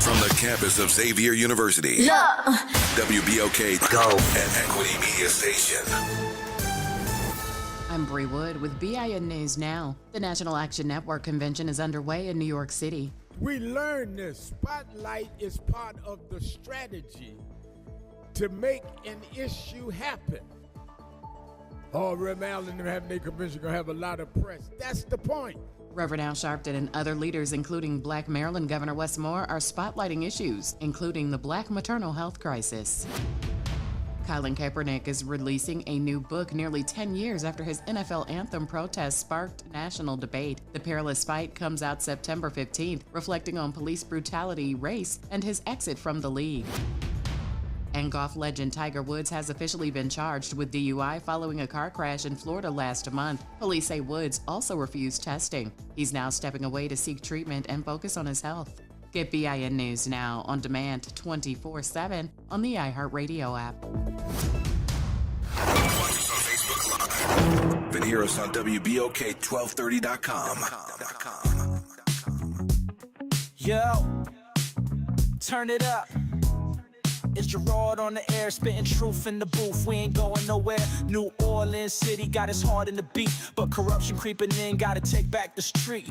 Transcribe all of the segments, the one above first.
From the campus of Xavier University, WBOK Go and Equity Media Station. I'm Bree Wood with BIN News Now. The National Action Network convention is underway in New York City. We learned this. Spotlight is part of the strategy to make an issue happen. Oh, Rhode Island having their convention gonna have a lot of press. That's the point. Reverend Al Sharpton and other leaders, including Black Maryland Governor Wes Moore, are spotlighting issues, including the Black maternal health crisis. Colin Kaepernick is releasing a new book nearly 10 years after his NFL anthem protest sparked national debate. The Perilous Fight comes out September 15th, reflecting on police brutality, race, and his exit from the league. And golf legend Tiger Woods has officially been charged with DUI following a car crash in Florida last month. Police say Woods also refused testing. He's now stepping away to seek treatment and focus on his health. Get BIN News Now on demand 24/7 on the iHeartRadio app. Watch us on Facebook Live. And hear us on WBOK1230.com. Yo, turn it up. It's Gerod on the air, spitting truth in the booth. We ain't going nowhere. New Orleans City got us hard in the beat, but corruption creeping in, gotta take back the street.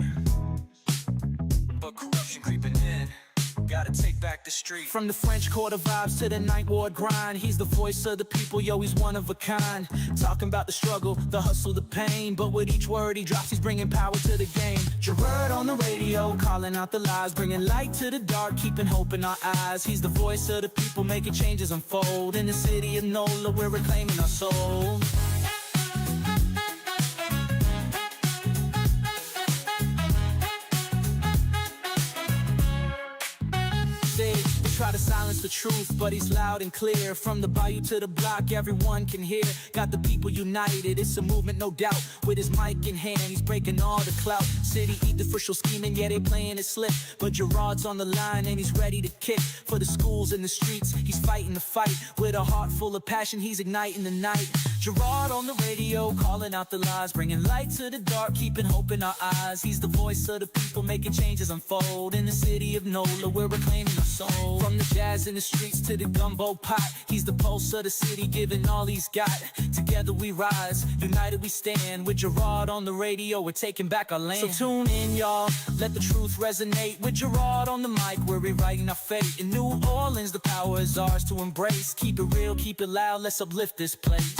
Gotta take back the street. From the French Quarter vibes to the Ninth Ward grind, he's the voice of the people, yo, he's one of a kind. Talking about the struggle, the hustle, the pain, but with each word he drops, he's bringing power to the game. Gerod on the radio, calling out the lies, bringing light to the dark, keeping hope in our eyes. He's the voice of the people, making changes unfold. In the city of NOLA, we're reclaiming our soul. Try to silence the truth, but he's loud and clear. From the bayou to the block, everyone can hear. Got the people united, it's a movement, no doubt. With his mic in hand, he's breaking all the clout. City eat the official scheming, yeah, they playing it slick. But Gerod's on the line and he's ready to kick. For the schools and the streets, he's fighting the fight. With a heart full of passion, he's igniting the night. Gerod on the radio, calling out the lies, bringing light to the dark, keeping hope in our eyes. He's the voice of the people, making changes unfold. In the city of NOLA, we're reclaiming our soul. From the jazz in the streets to the gumbo pot, he's the pulse of the city, giving all he's got. Together we rise, united we stand. With Gerod on the radio, we're taking back our land. So tune in, y'all, let the truth resonate. With Gerod on the mic, we're rewriting our fate. In New Orleans, the power is ours to embrace. Keep it real, keep it loud, let's uplift this place.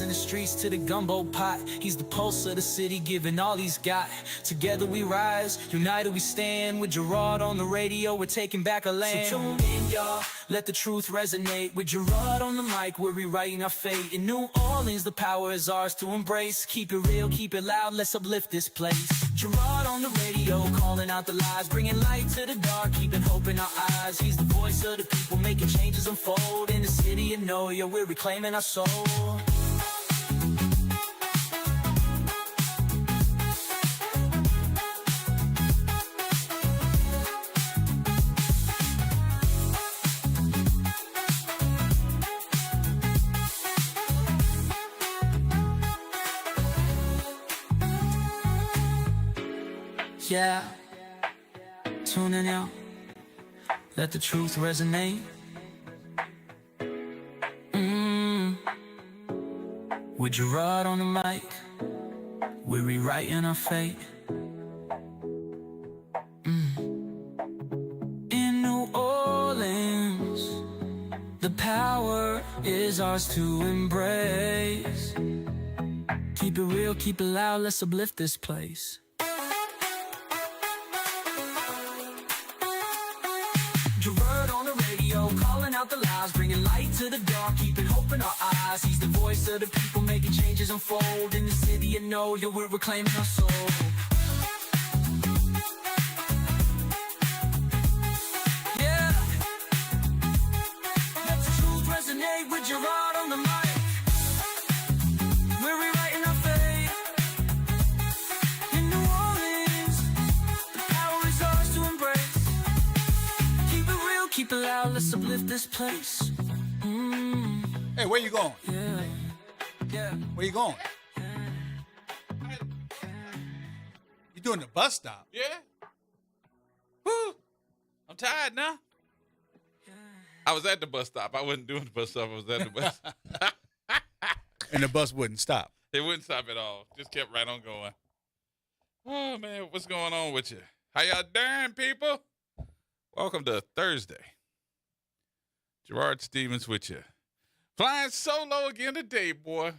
In the streets to the gumbo pot, he's the pulse of the city, giving all he's got. Together we rise, united we stand. With Gerod on the radio, we're taking back our land. So tune in, y'all, let the truth resonate. With Gerod on the mic, we're rewriting our fate. In New Orleans, the power is ours to embrace. Keep it real, keep it loud, let's uplift this place. Gerod on the radio, calling out the lies, bringing light to the dark, keeping hope in our eyes. He's the voice of the people, making changes unfold. In the city of NOLA, we're reclaiming our soul. Yeah, tune in, y'all. Let the truth resonate. With Gerod on the mic, we're rewriting our fate. In New Orleans, the power is ours to embrace. Keep it real, keep it loud, let's uplift this place. Gerod on the radio, calling out the lies, bringing light to the dark, keeping hope in our eyes. He's the voice of the people, making changes unfold. In the city of NOLA, we're reclaiming our soul. Yeah, let the truth resonate. With Gerod on the mic, we're rewriting our fate. In New Orleans, the power is ours to embrace. Keep it real, keep it loud, let's uplift this place. Hey, where you going? Where you going? You doing the bus stop? Yeah. Woo. I'm tired now. I was at the bus stop. I wasn't doing the bus stop. I was at the bus stop. And the bus wouldn't stop. It wouldn't stop at all. Just kept right on going. Oh, man. What's going on with you? How y'all doing, people? Welcome to Thursday. Gerard Stevens with you. Flying solo again today, boy.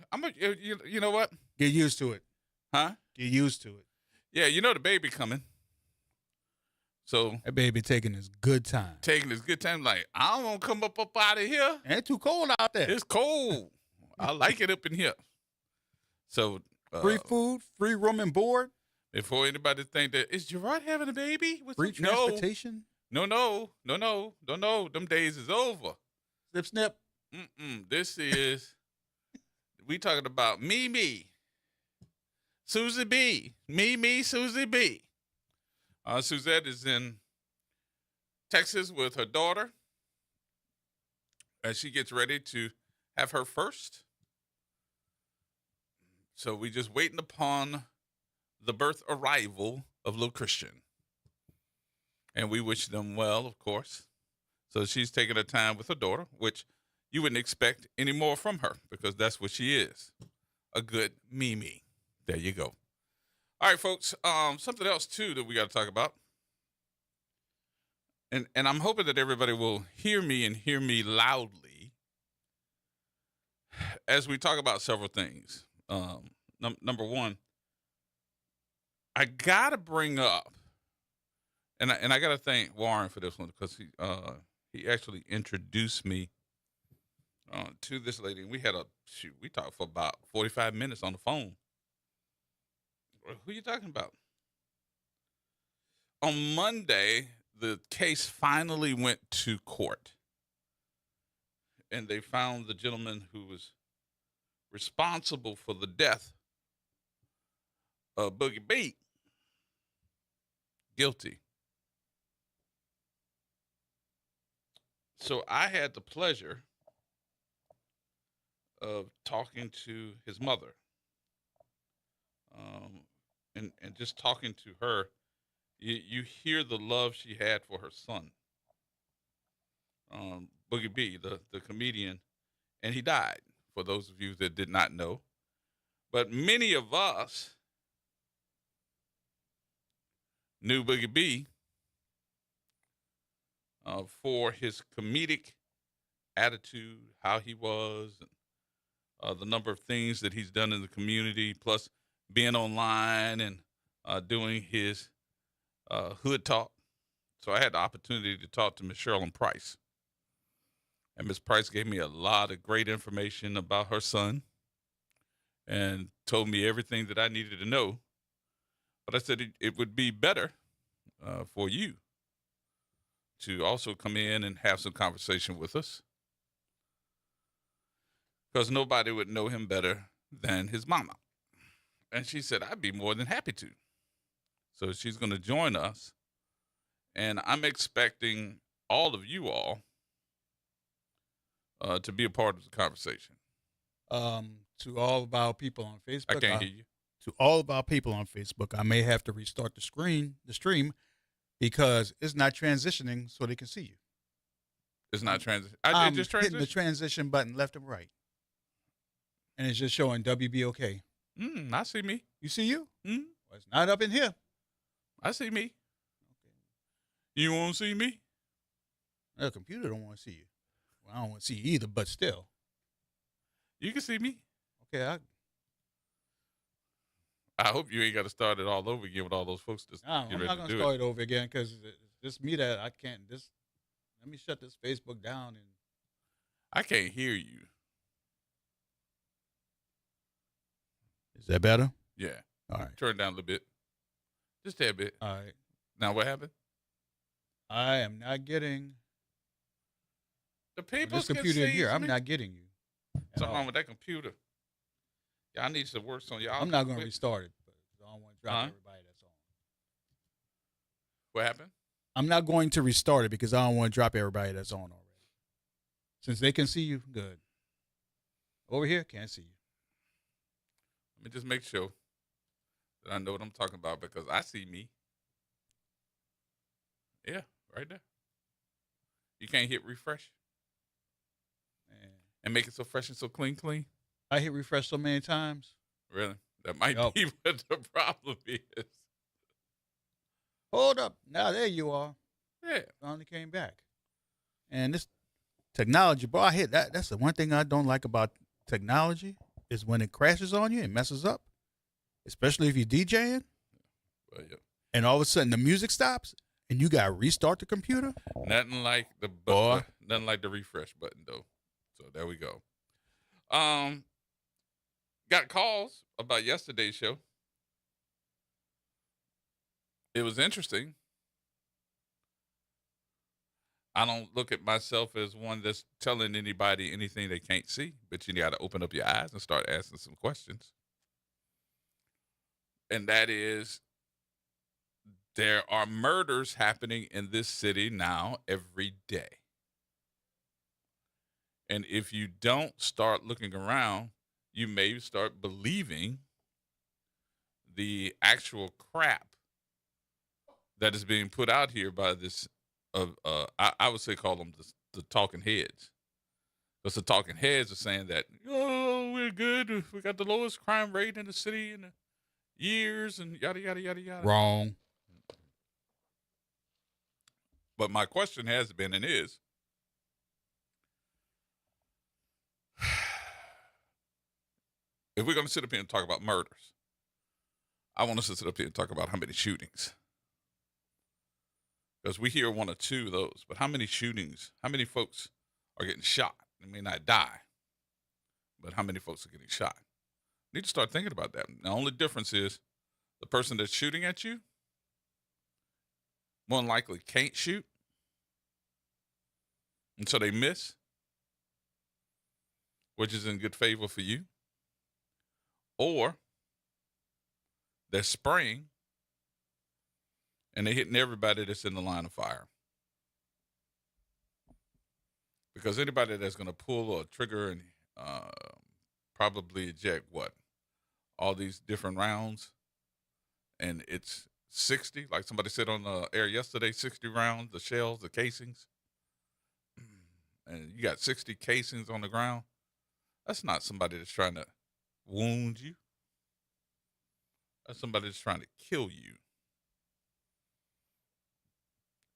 You know what? Get used to it. Huh? Get used to it. Yeah, you know the baby coming. So That baby taking his good time. taking this good time, like, I don't want to come up out of here. Ain't too cold out there. It's cold. I like it up in here. So Free food, free room and board, before anybody think that, is Gerard having a baby? free transportation. No. Them days is over. Snip, snip. This is, we talking about me, Susie B. Me, Susie B. Suzette is in Texas with her daughter as she gets ready to have her first. So we just waiting upon the birth arrival of little Christian. And we wish them well, of course. So she's taking her time with her daughter, which you wouldn't expect any more from her because that's what she is, a good Mimi. There you go. All right, folks, something else, too, that we got to talk about. And I'm hoping that everybody will hear me and hear me loudly as we talk about several things. Number one, I got to bring up, and I got to thank Warren for this one because he actually introduced me to this lady. And we talked for about 45 minutes on the phone. Who are you talking about? On Monday, the case finally went to court. And they found the gentleman who was responsible for the death of Boogie B guilty. So I had the pleasure of talking to his mother. And just talking to her, you hear the love she had for her son, Boogie B, the comedian, and he died, for those of you that did not know. But many of us knew Boogie B for his comedic attitude, how he was, and the number of things that he's done in the community, plus being online and doing his hood talk. So I had the opportunity to talk to Miss Sherilyn Price. And Miss Price gave me a lot of great information about her son and told me everything that I needed to know. But I said it would be better for you to also come in and have some conversation with us, because nobody would know him better than his mama. And she said, I'd be more than happy to. So she's going to join us. And I'm expecting all of you all to be a part of the conversation. To all of our people on Facebook. I can't hear you. To all of our people on Facebook, I may have to restart the stream, because it's not transitioning so they can see you. It's not transition. I'm just hitting transition. the transition button left and right. And it's just showing WBOK. I see me. You see you? Mm. Well, it's not up in here. I see me. You won't see me? The computer don't want to see you. Well, I don't want to see you either, but still. You can see me. Okay, I hope you ain't got to start it all over again with all those folks. I'm not going to start it over again, because it's just me that I can't. Let me shut this Facebook down. And I can't hear you. Is that better? Yeah. All right. Turn it down a little bit. Just a tad bit. All right. Now what happened? I am not getting The people this computer in here. I'm not getting you. Something wrong with that computer. Y'all need to work on y'all. I'm not going to restart it, but I don't want to drop everybody that's on. What happened? I'm not going to restart it because I don't want to drop everybody that's on already. Since they can see you, good. Over here, can't see you. Let me just make sure that I know what I'm talking about because I see me. Yeah, right there. You can't hit refresh Man, and make it so fresh and so clean. I hit refresh so many times. Really? That might Yup. be what the problem is. Hold up. Now there you are. Yeah. Finally came back. And this technology, bro, I hit that. That's the one thing I don't like about technology is when it crashes on you and messes up, especially if you're DJing, Well, yeah. and all of a sudden the music stops and you got to restart the computer. Nothing like the Boy. nothing like the refresh button though. So there we go. Got calls about yesterday's show. It was interesting. I don't look at myself as one that's telling anybody anything they can't see, but you got to open up your eyes and start asking some questions. And that is, there are murders happening in this city now every day. And if you don't start looking around, you may start believing the actual crap that is being put out here by this, I would say call them the talking heads. Because the talking heads are saying that, oh, we're good. We got the lowest crime rate in the city in the years and yada, yada, yada, yada. Wrong. But my question has been and is, if we're going to sit up here and talk about murders, I want us to sit up here and talk about how many shootings. Because we hear one or two of those, but how many shootings, how many folks are getting shot? They may not die, but how many folks are getting shot? You need to start thinking about that. The only difference is the person that's shooting at you more than likely can't shoot, and so they miss, which is in good favor for you. Or they're spraying and they're hitting everybody that's in the line of fire. Because anybody that's going to pull a trigger and probably eject all these different rounds, and it's 60, like somebody said on the air yesterday, 60 rounds, the shells, the casings, and you got 60 casings on the ground. That's not somebody that's trying to wound you. That's somebody that's trying to kill you.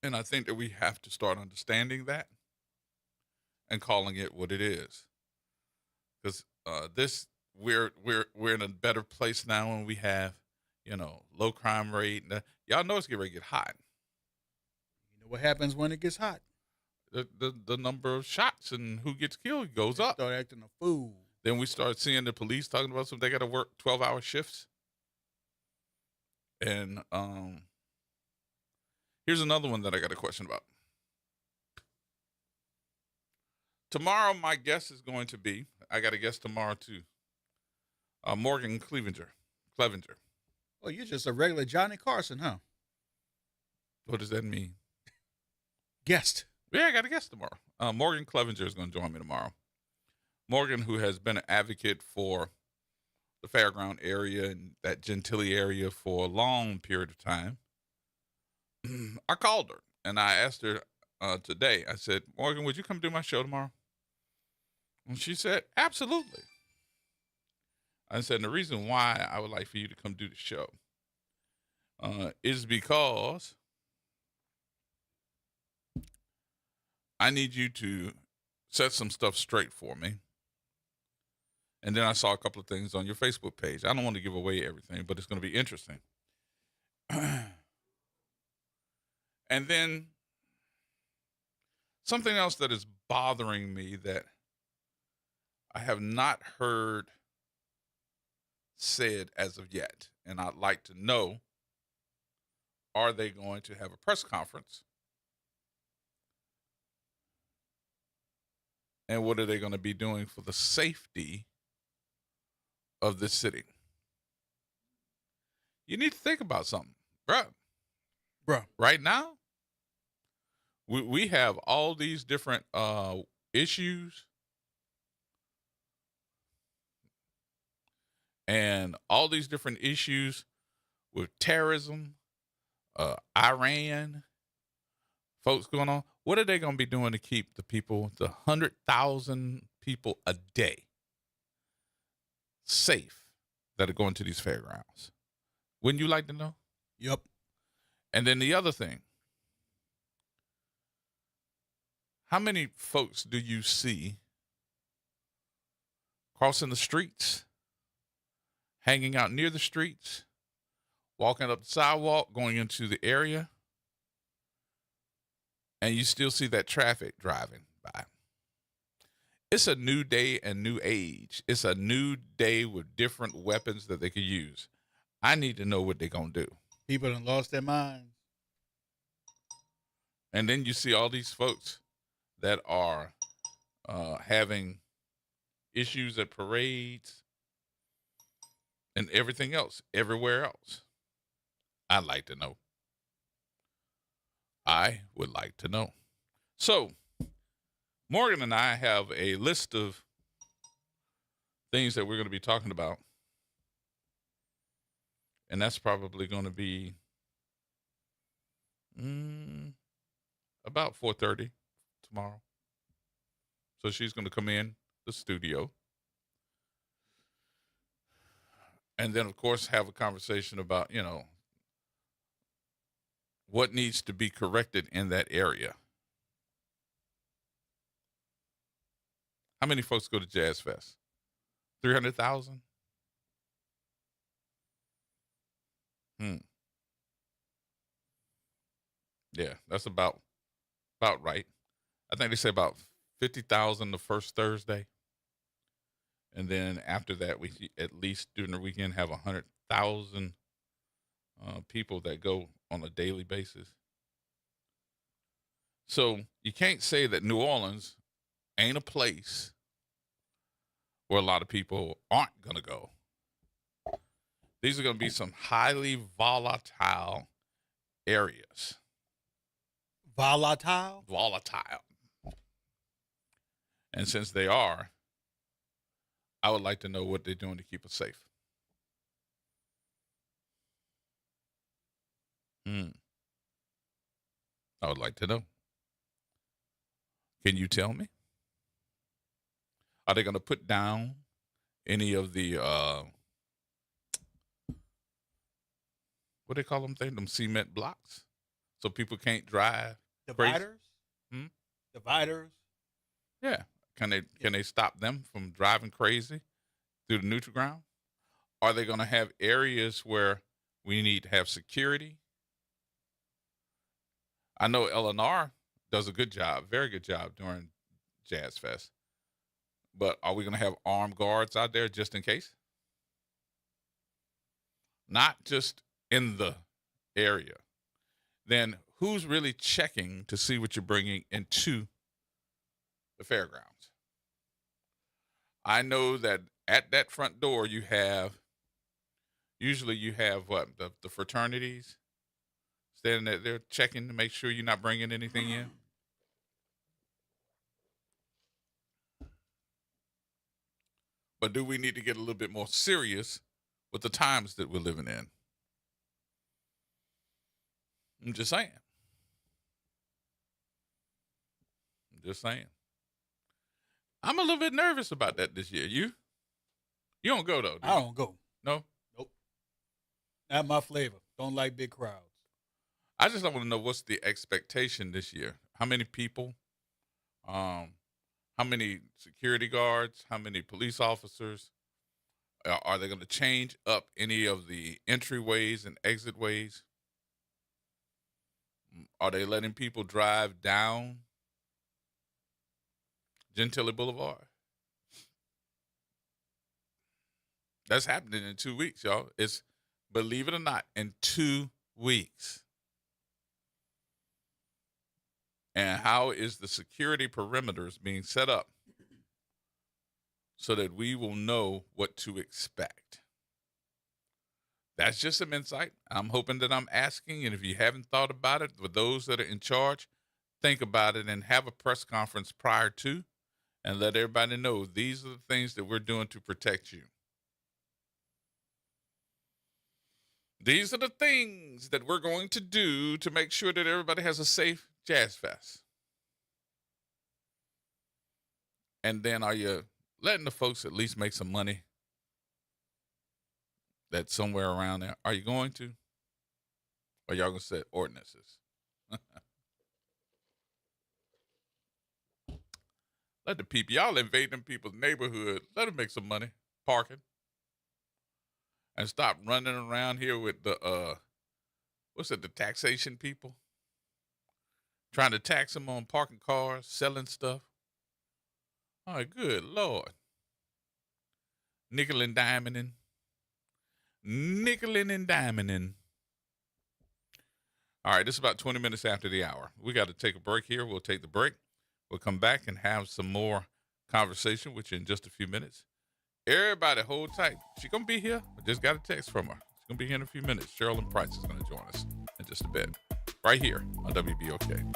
And I think that we have to start understanding that and calling it what it is. Because we're in a better place now when we have, low crime rate. Y'all know it's getting ready to get hot. You know what happens when it gets hot? The number of shots and who gets killed goes up. Start acting a fool. Then we start seeing the police talking about they got to work 12-hour shifts. And here's another one that I got a question about. Tomorrow, my guest is going to be, I got a guest tomorrow too, Morgan Clevenger. Oh, you're just a regular Johnny Carson, huh? What does that mean? Guest. Yeah, I got a guest tomorrow. Morgan Clevenger is going to join me tomorrow. Morgan, who has been an advocate for the fairground area and that Gentilly area for a long period of time. I called her and I asked her today, I said, Morgan, would you come do my show tomorrow? And she said, absolutely. I said, and the reason why I would like for you to come do the show is because I need you to set some stuff straight for me. And then I saw a couple of things on your Facebook page. I don't want to give away everything, but it's going to be interesting. And then something else that is bothering me that I have not heard said as of yet, and I'd like to know, are they going to have a press conference? And what are they going to be doing for the safety of this city? You need to think about something, bro. Right now, we have all these different issues And all these different issues with terrorism, Iran, folks going on. What are they going to be doing to keep the people, the 100,000 people a day, safe that are going to these fairgrounds? Wouldn't you like to know? Yep. And then the other thing, how many folks do you see crossing the streets, hanging out near the streets, walking up the sidewalk, going into the area, and you still see that traffic driving by? It's a new day and new age. It's a new day with different weapons that they could use. I need to know what they're going to do. People done lost their minds. And then you see all these folks that are having issues at parades and everything else, everywhere else. I'd like to know. I would like to know. So, Morgan and I have a list of things that we're going to be talking about. And that's probably going to be about 4:30 tomorrow. So she's going to come in the studio. And then, of course, have a conversation about, what needs to be corrected in that area. How many folks go to Jazz Fest? 300,000? Yeah, that's about right. I think they say about 50,000 the first Thursday. And then after that, we at least during the weekend have 100,000 people that go on a daily basis. So you can't say that New Orleans ain't a place where a lot of people aren't going to go. These are going to be some highly volatile areas. Volatile? Volatile. And since they are, I would like to know what they're doing to keep us safe. I would like to know. Can you tell me? Are they going to put down any of the, what do they call them things? Them cement blocks? So people can't drive crazy? Dividers? Dividers? Yeah. Can they stop them from driving crazy through the neutral ground? Are they going to have areas where we need to have security? I know LNR does a good job, very good job during Jazz Fest. But are we going to have armed guards out there just in case? Not just in the area. Then who's really checking to see what you're bringing into the fairgrounds? I know that at that front door usually you have what, the fraternities standing there, they're checking to make sure you're not bringing anything in. But do we need to get a little bit more serious with the times that we're living in? I'm just saying. I'm a little bit nervous about that this year. You don't go, though, do you? I don't go. No? Nope. Not my flavor. Don't like big crowds. I just want to know what's the expectation this year. How many people? How many security guards? How many police officers? Are they going to change up any of the entryways and exitways? Are they letting people drive down Gentilly Boulevard? That's happening in 2 weeks, y'all. It's, believe it or not, in 2 weeks. And how is the security perimeters being set up so that we will know what to expect? That's just some insight. I'm hoping that I'm asking, and if you haven't thought about it, for those that are in charge, think about it and have a press conference prior to, and let everybody know these are the things that we're doing to protect you. these are the things that we're going to do to make sure that everybody has a safe Jazz Fest. And then are you letting the folks at least make some money that's somewhere around there? Are you going to? Or y'all going to set ordinances? Let the people, y'all invade them people's neighborhood. Let them make some money parking. And stop running around here with the, the taxation people? Trying to tax them on parking cars, selling stuff. All right, good Lord. Nickel and diamonding. Nickeling and diamonding. All right, this is about 20 minutes after the hour. We got to take a break here. We'll take the break. We'll come back and have some more conversation with you in just a few minutes. Everybody hold tight. She's going to be here. I just got a text from her. She's going to be here in a few minutes. Sherilyn Price is going to join us in just a bit. Right here on WBOK.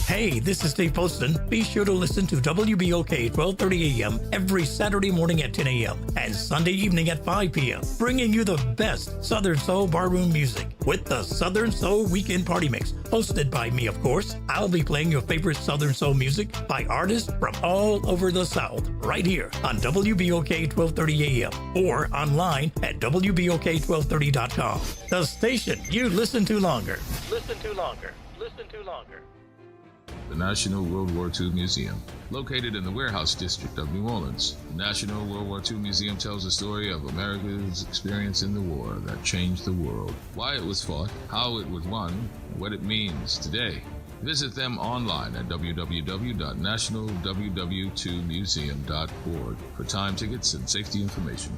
Hey, this is Steve Poston. Be sure to listen to WBOK 1230 AM every Saturday morning at 10 a.m. and Sunday evening at 5 p.m., bringing you the best Southern Soul barroom music with the Southern Soul Weekend Party Mix, hosted by me, of course. I'll be playing your favorite Southern Soul music by artists from all over the South, right here on WBOK 1230 AM or online at WBOK1230.com. The station you listen to longer. Listen to longer. Listen to longer. The National World War II Museum, located in the Warehouse District of New Orleans. The National World War II Museum tells the story of America's experience in the war that changed the world, why it was fought, how it was won, and what it means today. Visit them online at www.nationalww2museum.org for time tickets and safety information.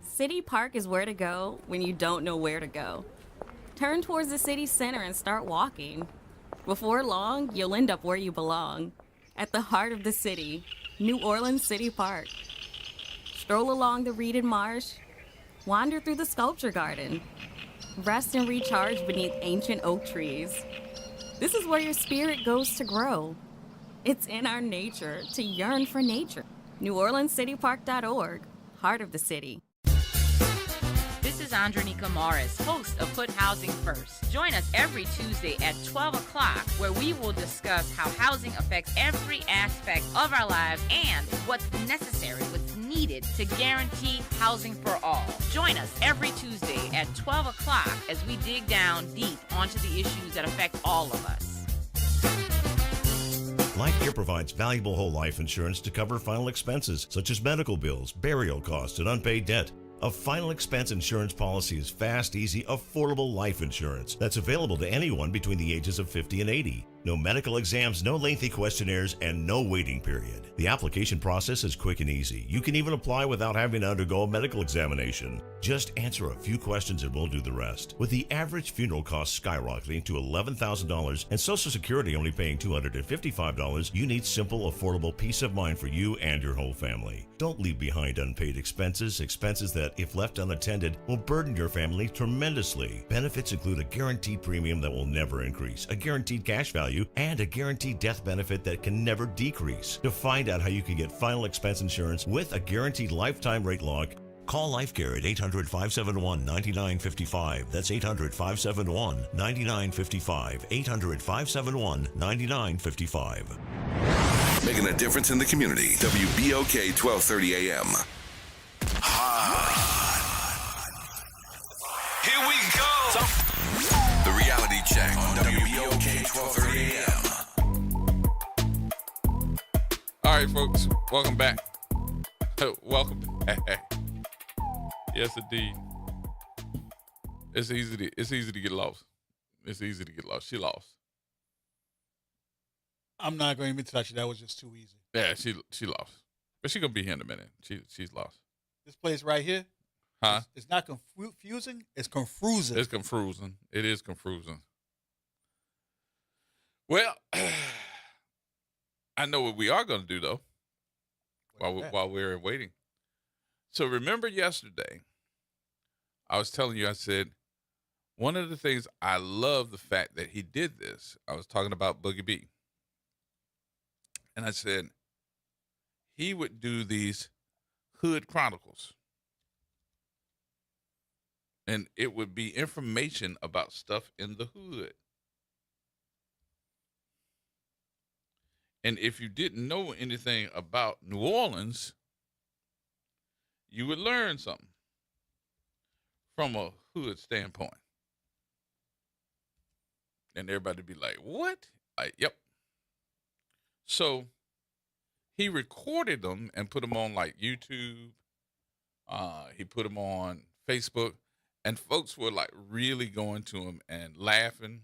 City Park is where to go when you don't know where to go. Turn towards the city center and start walking. Before long, you'll end up where you belong, at the heart of the city, New Orleans City Park. Stroll along the reeded marsh, wander through the sculpture garden, rest and recharge beneath ancient oak trees. This is where your spirit goes to grow. It's in our nature to yearn for nature. NewOrleansCityPark.org, heart of the city. This is Andronika Morris, host of Put Housing First. Join us every Tuesday at 12 o'clock, where we will discuss how housing affects every aspect of our lives and what's necessary, what's needed to guarantee housing for all. Join us every Tuesday at 12 o'clock as we dig down deep onto the issues that affect all of us. LifeCare provides valuable whole life insurance to cover final expenses such as medical bills, burial costs, and unpaid debt. A final expense insurance policy is fast, easy, affordable life insurance that's available to anyone between the ages of 50 and 80. No medical exams, no lengthy questionnaires, and no waiting period. The application process is quick and easy. You can even apply without having to undergo a medical examination. Just answer a few questions and we'll do the rest. With the average funeral cost skyrocketing to $11,000 and Social Security only paying $255, you need simple, affordable peace of mind for you and your whole family. Don't leave behind unpaid expenses that, if left unattended, will burden your family tremendously. Benefits include a guaranteed premium that will never increase, a guaranteed cash value, and a guaranteed death benefit that can never decrease. To find out how you can get final expense insurance with a guaranteed lifetime rate lock, call LifeCare at 800-571-9955. That's 800-571-9955. 800-571-9955. Making a difference in the community. WBOK 1230 AM. Here we go. The reality check on WBOK 1230 AM. All right, folks, welcome back. Welcome back. Yes, indeed. It's easy to get lost. It's easy to get lost. She lost. I'm not going to even touch it. That was just too easy. Yeah, she lost. But she's gonna be here in a minute. She's lost. This place right here, Huh? It's not confusing. It's confusing. It's confusing. It is confusing. Well, I know what we are going to do though. While we're waiting. So remember yesterday, I was telling you. I said one of the things I love the fact that he did this. I was talking about Boogie B, and I said he would do these Hood Chronicles. And it would be information about stuff in the hood. And if you didn't know anything about New Orleans, you would learn something from a hood standpoint. And everybody would be like, what? Yep. So he recorded them and put them on like YouTube. He put them on Facebook. And folks were like really going to him and laughing,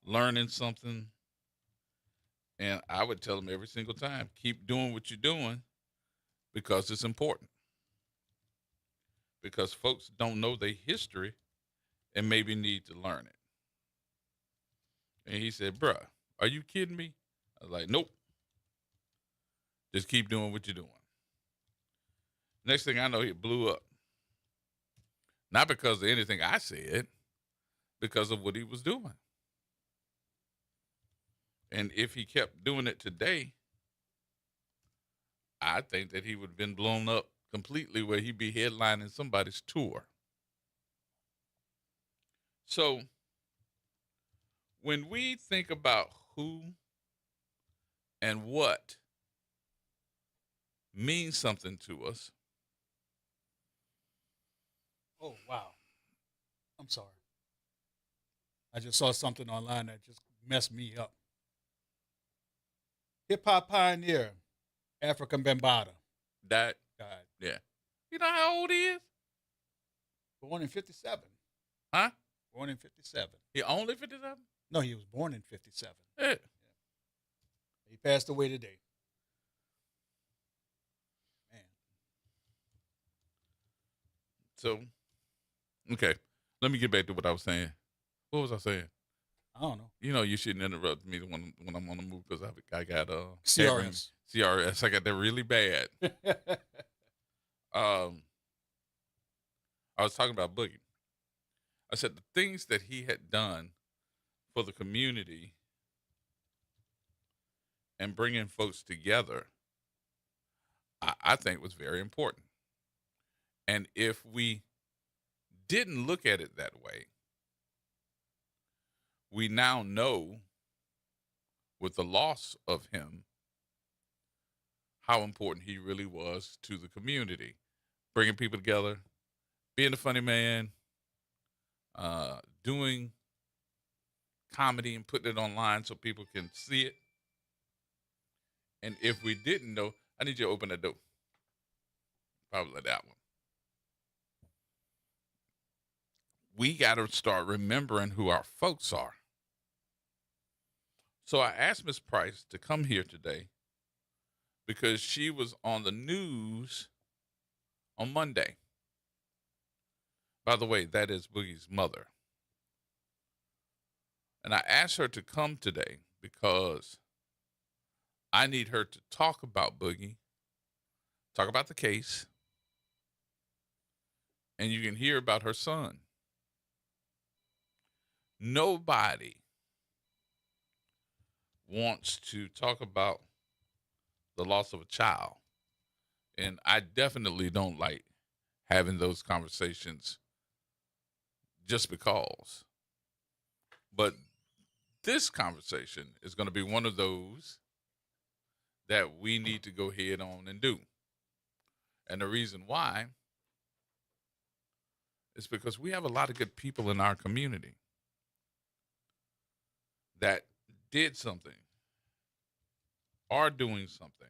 learning something. And I would tell them every single time, keep doing what you're doing because it's important. Because folks don't know their history and maybe need to learn it. And he said, bruh, are you kidding me? I was like, nope. Just keep doing what you're doing. Next thing I know, it blew up. Not because of anything I said, because of what he was doing. And if he kept doing it today, I think that he would have been blown up completely where he'd be headlining somebody's tour. So when we think about who and what means something to us. Oh, wow. I'm sorry. I just saw something online that just messed me up. Hip-hop pioneer, African Bambaataa. Died. Yeah. You know how old he is? Born in 57. Huh? Born in 57. He only 57? No, he was born in 57. Yeah. He passed away today. Man. So, okay. Let me get back to what I was saying. What was I saying? I don't know. You know, you shouldn't interrupt me when I'm on the move because I got CRS. CRS. I got that really bad. I was talking about Boogie. I said the things that he had done for the community and bringing folks together, I think was very important. And if we didn't look at it that way, we now know with the loss of him how important he really was to the community, bringing people together, being a funny man, doing comedy and putting it online so people can see it. And if we didn't know, I need you to open that door. Probably that one. We got to start remembering who our folks are. So I asked Miss Price to come here today because she was on the news on Monday. By the way, that is Boogie's mother. And I asked her to come today because I need her to talk about Boogie, talk about the case, and you can hear about her son. Nobody wants to talk about the loss of a child. And I definitely don't like having those conversations just because. But this conversation is going to be one of those that we need to go head on and do. And the reason why is because we have a lot of good people in our community that did something, are doing something.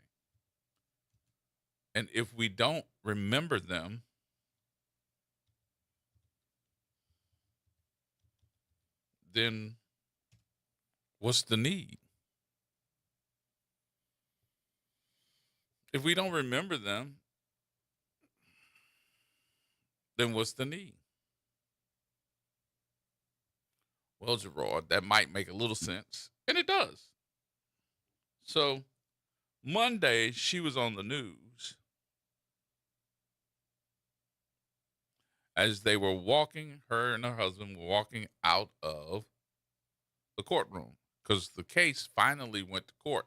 And if we don't remember them, then what's the need? If we don't remember them, then what's the need? Well, Gerard, that might make a little sense, and it does. So Monday, she was on the news as they were walking, her and her husband were walking out of the courtroom because the case finally went to court.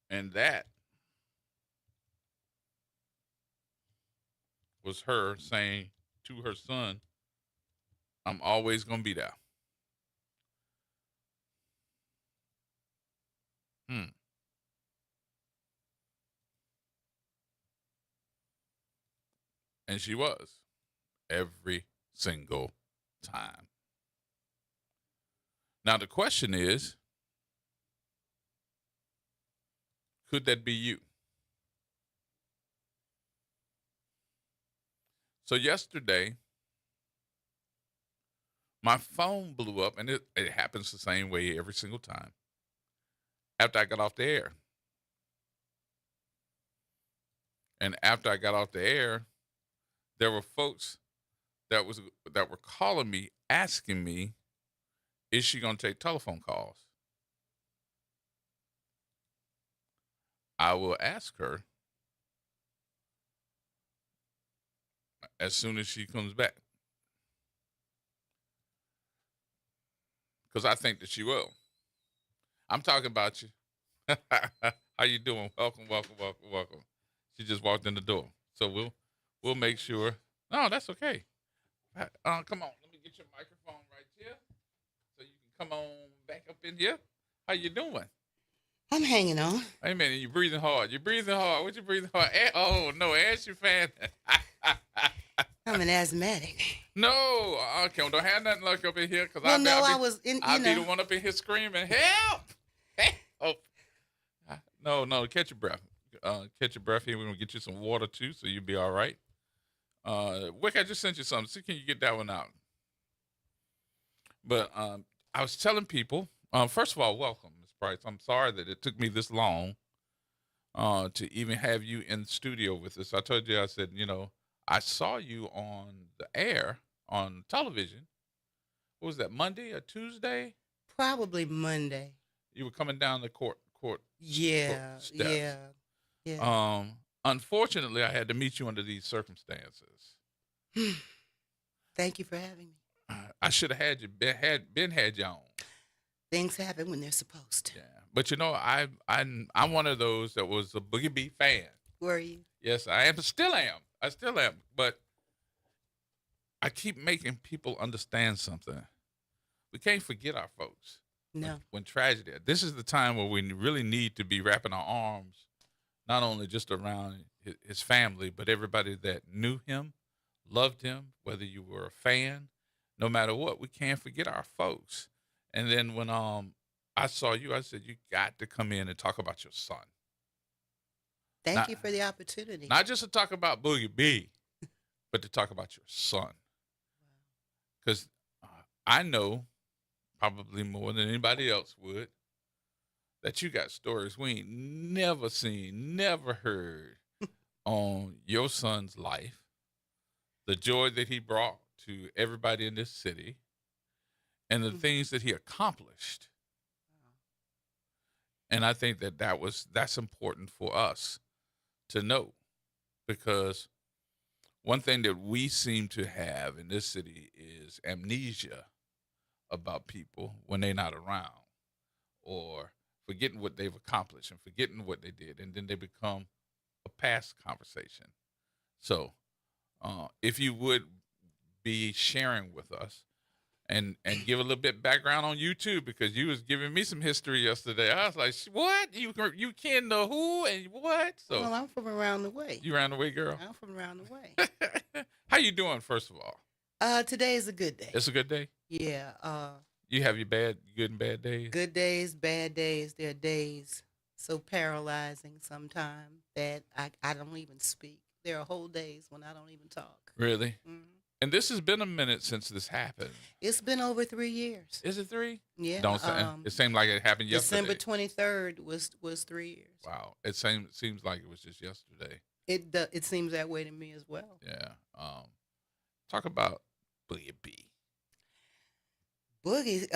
And that was her saying to her son, I'm always going to be there. And she was every single time. Now, the question is, could that be you? So yesterday, my phone blew up, and it happens the same way every single time, after I got off the air. And after I got off the air, there were folks that were calling me, asking me, is she going to take telephone calls? I will ask her as soon as she comes back, because I think that she will. I'm talking about you. How you doing? Welcome, welcome, welcome, welcome. She just walked in the door, so we'll make sure. No, that's okay. Come on, let me get your microphone right here, so you can come on back up in here. How you doing? I'm hanging on. Hey, man, you breathing hard. You breathing hard. What you breathing hard? Oh, no, as you fan. I'm an asthmatic. No, okay, don't have nothing like up in here. Cause Well, I was in, I'll be the one up in here screaming, help! Help! No, catch your breath. Catch your breath here. We're going to get you some water, too, so you'll be all right. Wick, I just sent you something. See, can you get that one out? But I was telling people, first of all, welcome. Price. I'm sorry that it took me this long to even have you in the studio with us. I told you, I said, I saw you on the air on television. What was that, Monday or Tuesday? Probably Monday. You were coming down the court. Yeah, steps. yeah. Unfortunately, I had to meet you under these circumstances. Thank you for having me. I should have had you had you on. Things happen when they're supposed to. Yeah, but I'm one of those that was a Boogie B fan. Were you? Yes, I am. Still am. I still am. But I keep making people understand something. We can't forget our folks. No. When tragedy. This is the time where we really need to be wrapping our arms, not only just around his family, but everybody that knew him, loved him, whether you were a fan, no matter what. We can't forget our folks. And then when I saw you, I said, you got to come in and talk about your son. Thank you for the opportunity. Not just to talk about Boogie B, but to talk about your son. Because I know, probably more than anybody else would, that you got stories we ain't never seen, never heard on your son's life, the joy that he brought to everybody in this city, and the things that he accomplished. And I think that's important for us to know, because one thing that we seem to have in this city is amnesia about people when they're not around, or forgetting what they've accomplished and forgetting what they did, and then they become a past conversation. So if you would be sharing with us and give a little bit background on you too, because you was giving me some history yesterday. I was like, what? You ken the who and what? So well, I'm from around the way. You around the way, girl? I'm from around the way. How you doing, first of all? Today is a good day. It's a good day? Yeah. You have your good and bad days? Good days, bad days. There are days so paralyzing sometimes that I don't even speak. There are whole days when I don't even talk. Really? Mm-hmm. And this has been a minute since this happened. It's been over 3 years. Is it 3? Yeah. Don't say. It seemed like it happened yesterday. December 23rd was 3 years. Wow. Seems like it was just yesterday. It seems that way to me as well. Yeah. Talk about Boogie B. Boogie,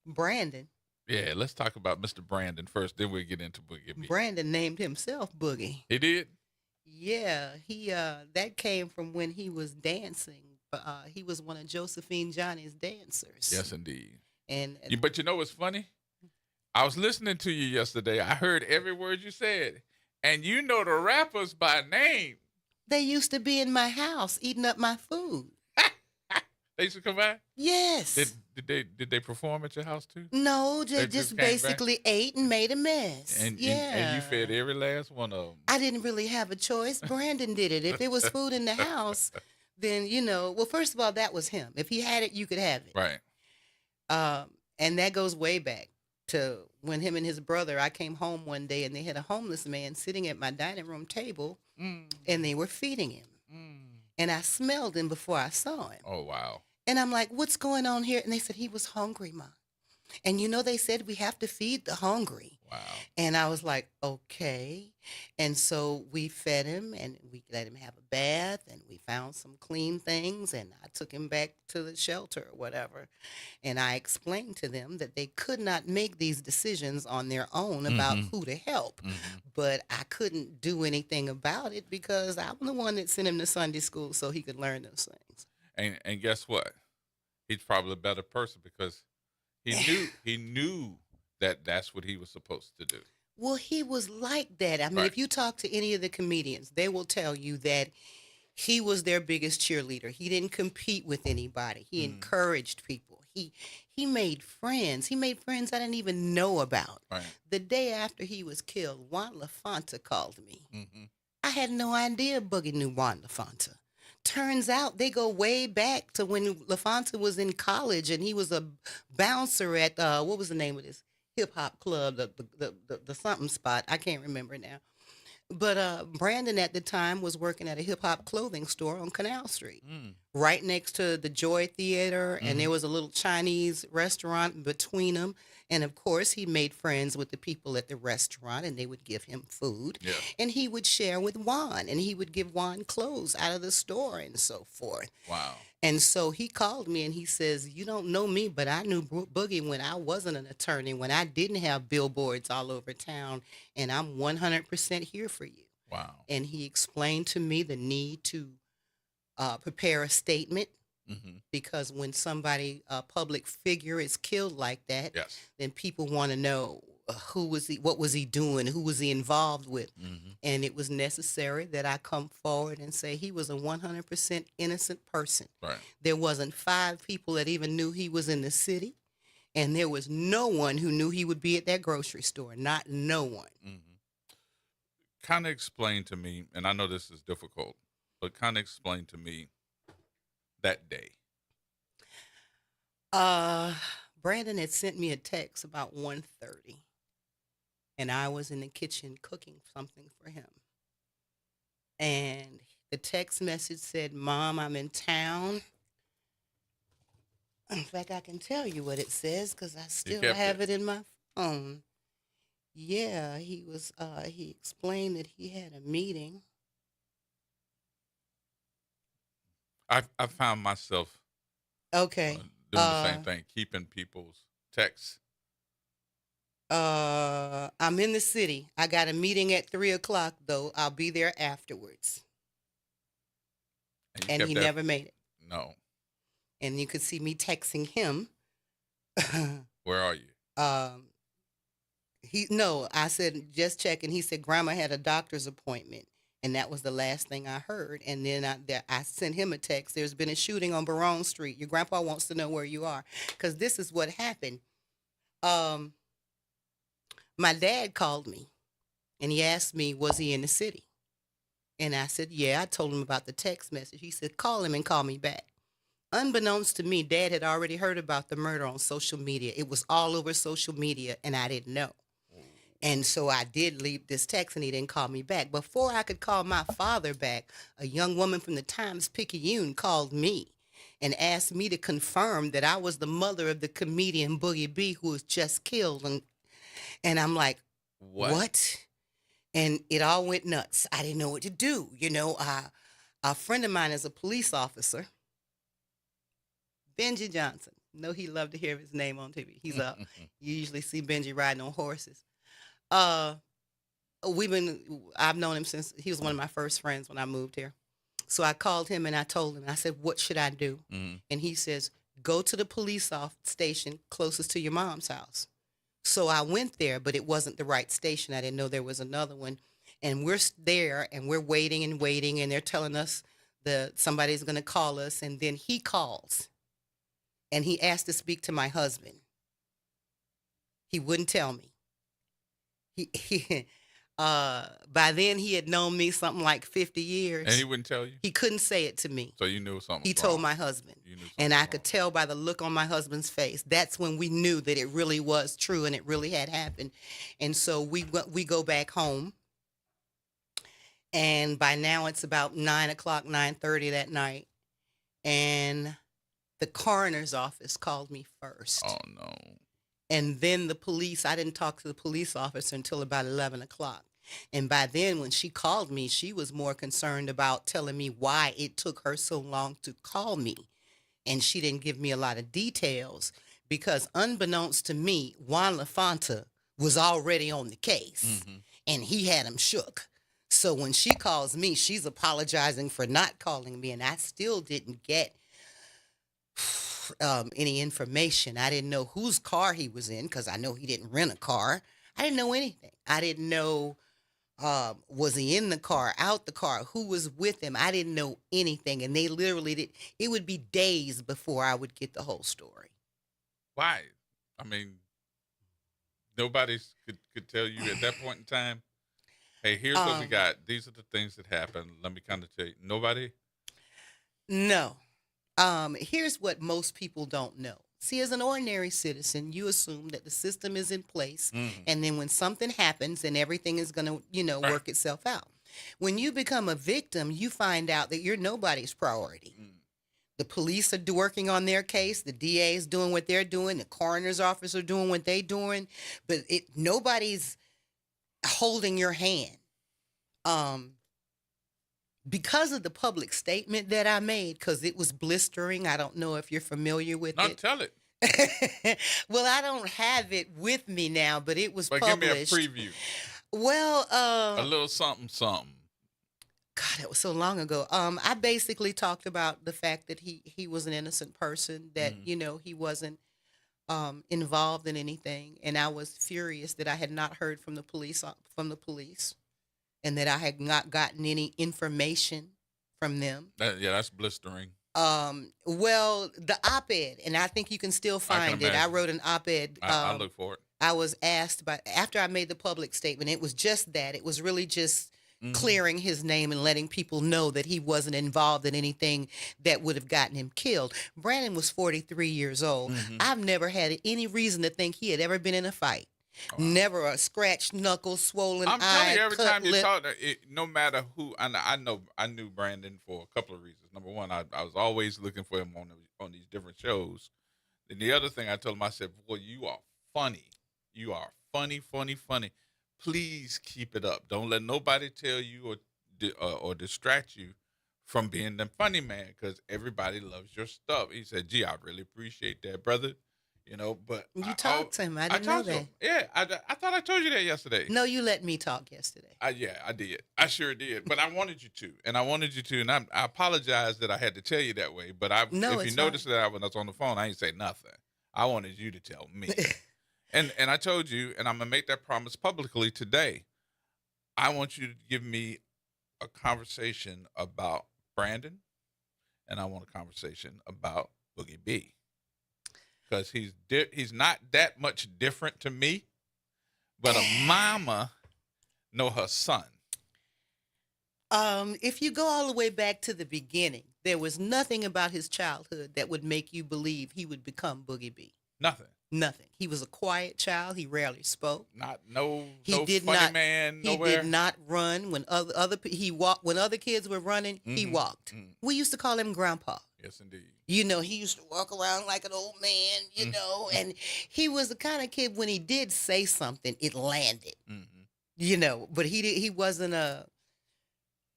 Brandon. Yeah, let's talk about Mr. Brandon first, then we'll get into Boogie B. Brandon named himself Boogie. He did? Yeah, he that came from when he was dancing. He was one of Josephine Johnny's dancers. Yes, indeed. But you know what's funny? I was listening to you yesterday. I heard every word you said, and you know the rappers by name. They used to be in my house eating up my food. They used to come by? Yes. Did they perform at your house too? No, they just basically ate and made a mess. And you fed every last one of them. I didn't really have a choice. Brandon did it. If there was food in the house, then, well, first of all, that was him. If he had it, you could have it. Right. And that goes way back to when him and his brother, I came home one day and they had a homeless man sitting at my dining room table and they were feeding him. And I smelled him before I saw him. Oh, wow. And I'm like, what's going on here? And they said, he was hungry, Ma. And they said we have to feed the hungry. Wow. And I was like, okay. And so we fed him and we let him have a bath and we found some clean things and I took him back to the shelter or whatever. And I explained to them that they could not make these decisions on their own about who to help. But I couldn't do anything about it because I'm the one that sent him to Sunday school so he could learn those things. And guess what? He's probably a better person because he knew that that's what he was supposed to do. Well, he was like that. I mean, if you talk to any of the comedians, they will tell you that he was their biggest cheerleader. He didn't compete with anybody. He encouraged people. He made friends. He made friends I didn't even know about. Right. The day after he was killed, Juan LaFonta called me. I had no idea Boogie knew Juan LaFonta. Turns out they go way back to when LaFonta was in college and he was a bouncer at what was the name of this hip hop club, the something spot. I can't remember now. But Brandon at the time was working at a hip hop clothing store on Canal Street, right next to the Joy Theater, and there was a little Chinese restaurant between them. And of course, he made friends with the people at the restaurant, and they would give him food, and he would share with Juan, and he would give Juan clothes out of the store and so forth. Wow. And so he called me and he says, you don't know me, but I knew Boogie when I wasn't an attorney, when I didn't have billboards all over town, and I'm 100% here for you. Wow. And he explained to me the need to prepare a statement because when somebody, a public figure is killed like that, then people want to know what was he doing, who was he involved with. And it was necessary that I come forward and say he was a 100% innocent person. Right. There wasn't 5 people that even knew he was in the city, and there was no one who knew he would be at that grocery store, not no one. Kind of explain to me, and I know this is difficult, but kind of explain to me that day. Brandon had sent me a text about 1:30. And I was in the kitchen cooking something for him. And the text message said, Mom, I'm in town. In fact, I can tell you what it says because I still have it in my phone. Yeah, he explained that he had a meeting. I found myself doing the same thing, keeping people's texts. I'm in the city. I got a meeting at 3:00 though. I'll be there afterwards. And he never made it. No. And you could see me texting him. Where are you? I said, just checking. He said, Grandma had a doctor's appointment. And that was the last thing I heard. And then I sent him a text. There's been a shooting on Barone Street. Your grandpa wants to know where you are. Because this is what happened. My dad called me, and he asked me, was he in the city? And I said, yeah. I told him about the text message. He said, call him and call me back. Unbeknownst to me, Dad had already heard about the murder on social media. It was all over social media, and I didn't know. And so I did leave this text, and he didn't call me back. Before I could call my father back, a young woman from the Times-Picayune called me and asked me to confirm that I was the mother of the comedian Boogie B, who was just killed. And I'm like, what? And it all went nuts. I didn't know what to do. You know, a friend of mine is a police officer, Benji Johnson. No, he loved to hear his name on TV. He's up. You usually see Benji riding on horses. I've known him since he was one of my first friends when I moved here. So I called him and I told him, I said, what should I do? And he says, go to the police station closest to your mom's house. So I went there, but it wasn't the right station. I didn't know there was another one. And we're there and we're waiting, and they're telling us that somebody's going to call us. And then he calls and he asked to speak to my husband. He wouldn't tell me. By then he had known me something like 50 years. And he wouldn't tell you? He couldn't say it to me. So you knew something He was told wrong. my husband. You knew something And I was could wrong. tell by the look on my husband's face. That's when we knew that it really was true and it really had happened. And so we go back home. And by now it's about 9 o'clock, 9:30 that night. And the coroner's office called me first. Oh, no. And then the police, I didn't talk to the police officer until about 11 o'clock. And by then, when she called me, she was more concerned about telling me why it took her so long to call me. And she didn't give me a lot of details because unbeknownst to me, Juan LaFonta was already on the case and he had him shook. So when she calls me, she's apologizing for not calling me. And I still didn't get any information. I didn't know whose car he was in because I know he didn't rent a car. I didn't know anything. I didn't know, was he in the car, out the car, who was with him. I didn't know anything. And they literally did. It would be days before I would get the whole story. Why? I mean, nobody could tell you at that point in time, hey, here's what we got. These are the things that happened. Let me kind of tell you. Nobody? No. Here's what most people don't know. See, as an ordinary citizen, you assume that the system is in place, and then when something happens, then everything is going to, work itself out. When you become a victim, you find out that you're nobody's priority. The police are working on their case. The DA is doing what they're doing. The coroner's office are doing what they're doing, but nobody's holding your hand. Because of the public statement that I made, because it was blistering. I don't know if you're familiar with it. Tell it. Well, I don't have it with me now, but it was published. Give me a preview. Well, a little something. God, it was so long ago. I basically talked about the fact that he was an innocent person, that, he wasn't involved in anything. And I was furious that I had not heard from the police, and that I had not gotten any information from them. That's blistering. Well, the op-ed, and I think you can still find it. I wrote an op-ed. I'll look for it. I was asked after I made the public statement, it was just that. It was really just clearing his name and letting people know that he wasn't involved in anything that would have gotten him killed. Brandon was 43 years old. I've never had any reason to think he had ever been in a fight. Never a scratched knuckle, swollen eye, I'm telling you, every time you lip. talk, no matter who, I knew Brandon for a couple of reasons. Number one, I was always looking for him on these different shows. And the other thing I told him, I said, "Boy, you are funny. You are funny. Please keep it up. Don't let nobody tell you or distract you from being the funny man, because everybody loves your stuff." He said, "Gee, I really appreciate that, brother." But you talked to him. I didn't know that. Yeah, I thought I told you that yesterday. No, you let me talk yesterday. Yeah, I did. I sure did. But I wanted you to, and I apologize that I had to tell you that way. But if you noticed that when I was on the phone, I didn't say nothing. I wanted you to tell me. and I told you, and I'm gonna make that promise publicly today. I want you to give me a conversation about Brandon, and I want a conversation about Boogie B. Because he's not that much different to me, but a mama know her son. If you go all the way back to the beginning, there was nothing about his childhood that would make you believe he would become Boogie B. Nothing. Nothing. He was a quiet child. He rarely spoke. No Did funny not, man he nowhere. did not run when he walked. When other kids were running, he walked. We used to call him Grandpa. Yes, indeed. You know, he used to walk around like an old man, you know, and he was the kind of kid when he did say something, it landed. You know, but he wasn't a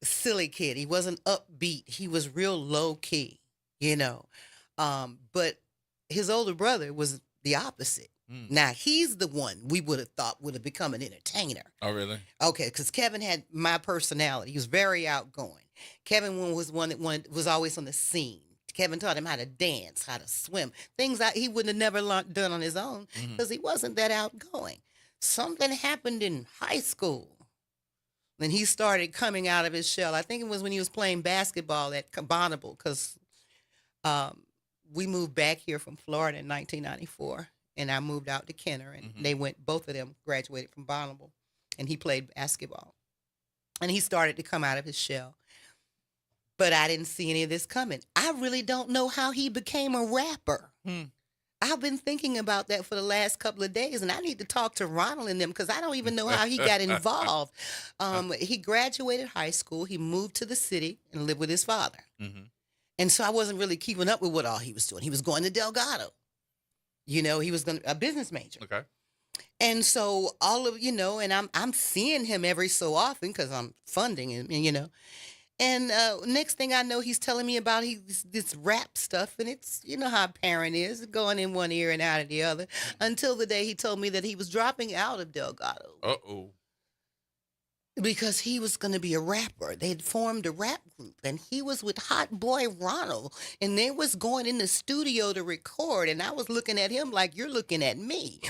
silly kid. He wasn't upbeat. He was real low key, you know. But his older brother was the opposite. Now, he's the one we would have thought would have become an entertainer. Oh, really? Okay, because Kevin had my personality. He was very outgoing. Kevin was one that was always on the scene. Kevin taught him how to dance, how to swim, things that he wouldn't have never done on his own because he wasn't that outgoing. Something happened in high school when he started coming out of his shell. I think it was when he was playing basketball at Bonneville because we moved back here from Florida in 1994, and I moved out to Kenner, and both of them graduated from Bonneville, and he played basketball. And he started to come out of his shell. But I didn't see any of this coming. I really don't know how he became a rapper. I've been thinking about that for the last couple of days, and I need to talk to Ronald and them because I don't even know how he got involved. He graduated high school. He moved to the city and lived with his father. And so I wasn't really keeping up with what all he was doing. He was going to Delgado. You know, he was a business major. Okay. And so and I'm seeing him every so often because I'm funding him, you know. And next thing I know, he's telling me about this rap stuff, and it's, you know how a parent is, going in one ear and out of the other, until the day he told me that he was dropping out of Delgado. Uh-oh. Because he was going to be a rapper. They had formed a rap group, and he was with Hot Boy Ronald, and they was going in the studio to record, and I was looking at him like, you're looking at me.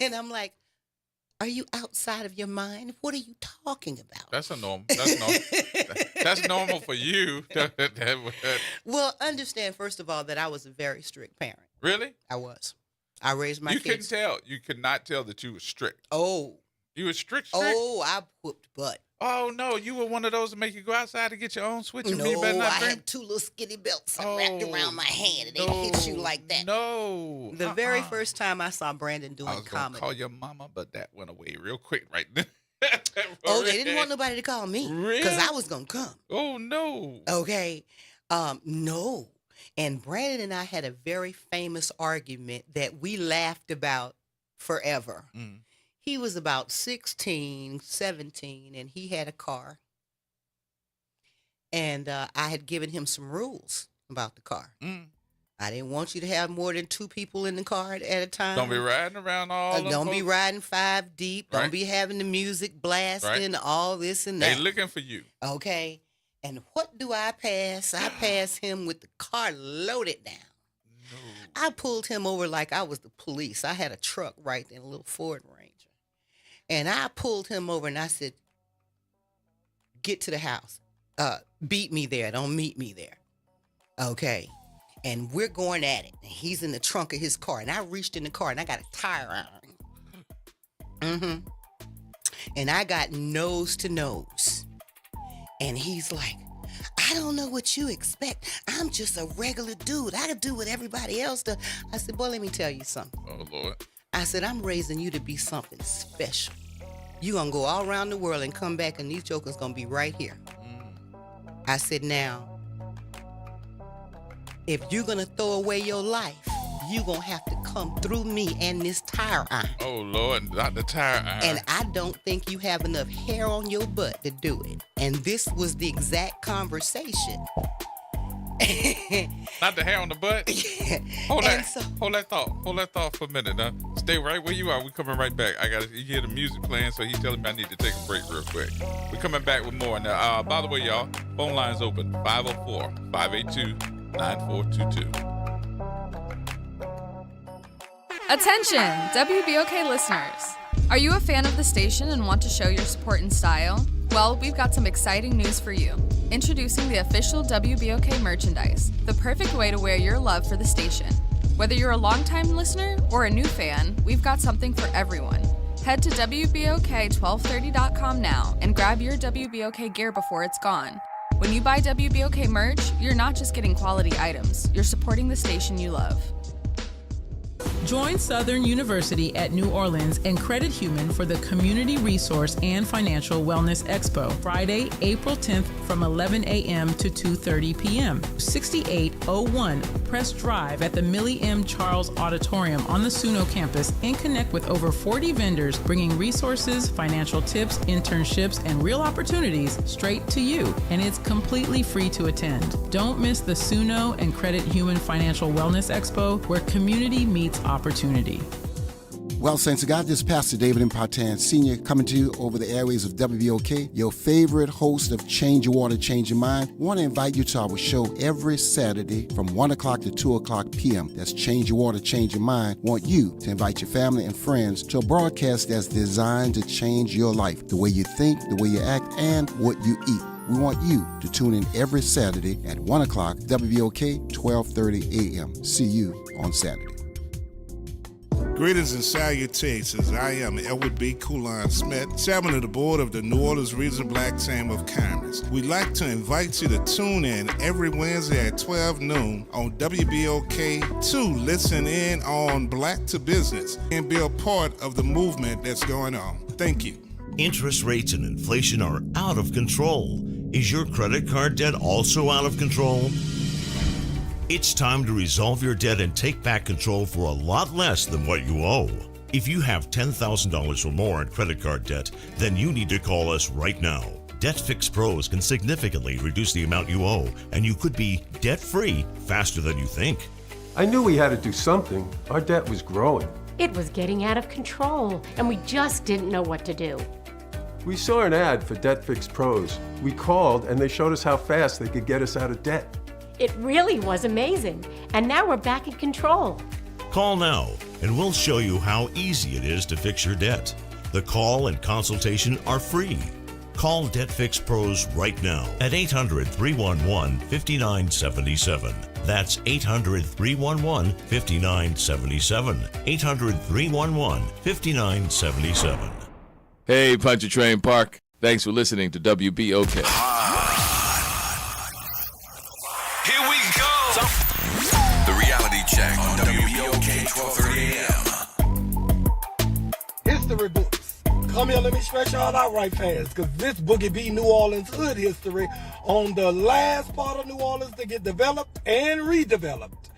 And I'm like, are you outside of your mind? What are you talking about? That's normal. That's normal for you. Well, understand, first of all, that I was a very strict parent. Really? I was. I raised my kids. You couldn't tell. You could not tell that you were strict. Oh. You were strict? Oh, I whooped butt. Oh, no. You were one of those that make you go outside to get your own switch. And no, I had 2 little skinny belts wrapped around my hand, and they hit you like that. No. The very first time I saw Brandon doing comedy. I was going to call your mama, but that went away real quick right then. Oh, they didn't want nobody to call me. Really? Because I was going to come. Oh, no. Okay. No. And Brandon and I had a very famous argument that we laughed about forever. He was about 16, 17, and he had a car. And I had given him some rules about the car. I didn't want you to have more than 2 people in the car at a time. Don't be riding around all Don't be riding 5 deep. Right. Don't be having the music blasting, all this and that. They looking for you. Okay. And what do I pass? I pass him with the car loaded down. No. I pulled him over like I was the police. I had a truck right there, a little Ford Ranger. And I pulled him over and I said, get to the house. Beat me there. Don't meet me there. Okay. And we're going at it. And he's in the trunk of his car. And I reached in the car and I got a tire iron. And I got nose to nose. And he's like, I don't know what you expect. I'm just a regular dude. I do what everybody else does. I said, boy, let me tell you something. Oh, Lord. I said, I'm raising you to be something special. You're going to go all around the world and come back, and these jokers going to be right here. I said, now, if you're going to throw away your life, you're going to have to come through me and this tire iron. Oh, Lord, not the tire iron. And I don't think you have enough hair on your butt to do it. And this was the exact conversation. Not the hair on the butt? Hold that thought for a minute now. Stay right where you are. We're coming right back. You hear the music playing, so he's telling me I need to take a break real quick. We're coming back with more. Now, by the way, y'all, phone line's open, 504-582-9422. Attention, WBOK listeners. Are you a fan of the station and want to show your support in style? Well, we've got some exciting news for you. Introducing the official WBOK merchandise, the perfect way to wear your love for the station. Whether you're a longtime listener or a new fan, we've got something for everyone. Head to WBOK1230.com now and grab your WBOK gear before it's gone. When you buy WBOK merch, you're not just getting quality items, you're supporting the station you love. Join Southern University at New Orleans and Credit Human for the Community Resource and Financial Wellness Expo, Friday, April 10th from 11 a.m. to 2:30 p.m. 6801 Press Drive at the Millie M. Charles Auditorium on the SUNO campus, and connect with over 40 vendors bringing resources, financial tips, internships, and real opportunities straight to you. And it's completely free to attend. Don't miss the SUNO and Credit Human Financial Wellness Expo, where community meets opportunity. Well, Saints of God, this is Pastor David Impartan Sr. coming to you over the airways of WBOK, your favorite host of Change Your Water, Change Your Mind. I want to invite you to our show every Saturday from 1 o'clock to 2 o'clock p.m. That's Change Your Water, Change Your Mind. I want you to invite your family and friends to a broadcast that's designed to change your life, the way you think, the way you act, and what you eat. We want you to tune in every Saturday at 1 o'clock, WBOK, 12:30 a.m. See you on Saturday. Greetings and salutations. I am Edward B. Coulon Smith, chairman of the board of the New Orleans Regional Black Chamber of Commerce. We'd like to invite you to tune in every Wednesday at 12 noon on WBOK to listen in on Black to Business and be a part of the movement that's going on. Thank you. Interest rates and inflation are out of control. Is your credit card debt also out of control? It's time to resolve your debt and take back control for a lot less than what you owe. If you have $10,000 or more in credit card debt, then you need to call us right now. Debt Fix Pros can significantly reduce the amount you owe, and you could be debt-free faster than you think. I knew we had to do something. Our debt was growing. It was getting out of control, and we just didn't know what to do. We saw an ad for Debt Fix Pros. We called, and they showed us how fast they could get us out of debt. It really was amazing, and now we're back in control. Call now, and we'll show you how easy it is to fix your debt. The call and consultation are free. Call Debt Fix Pros right now at 800-311-5977. That's 800-311-5977. 800-311-5977. Hey, Pontchartrain Park. Thanks for listening to WBOK. Here we go. The reality check on WBOK 12:30 a.m. History books. Come here, let me stretch y'all out right fast, because this Boogie B New Orleans hood history on the last part of New Orleans to get developed and redeveloped,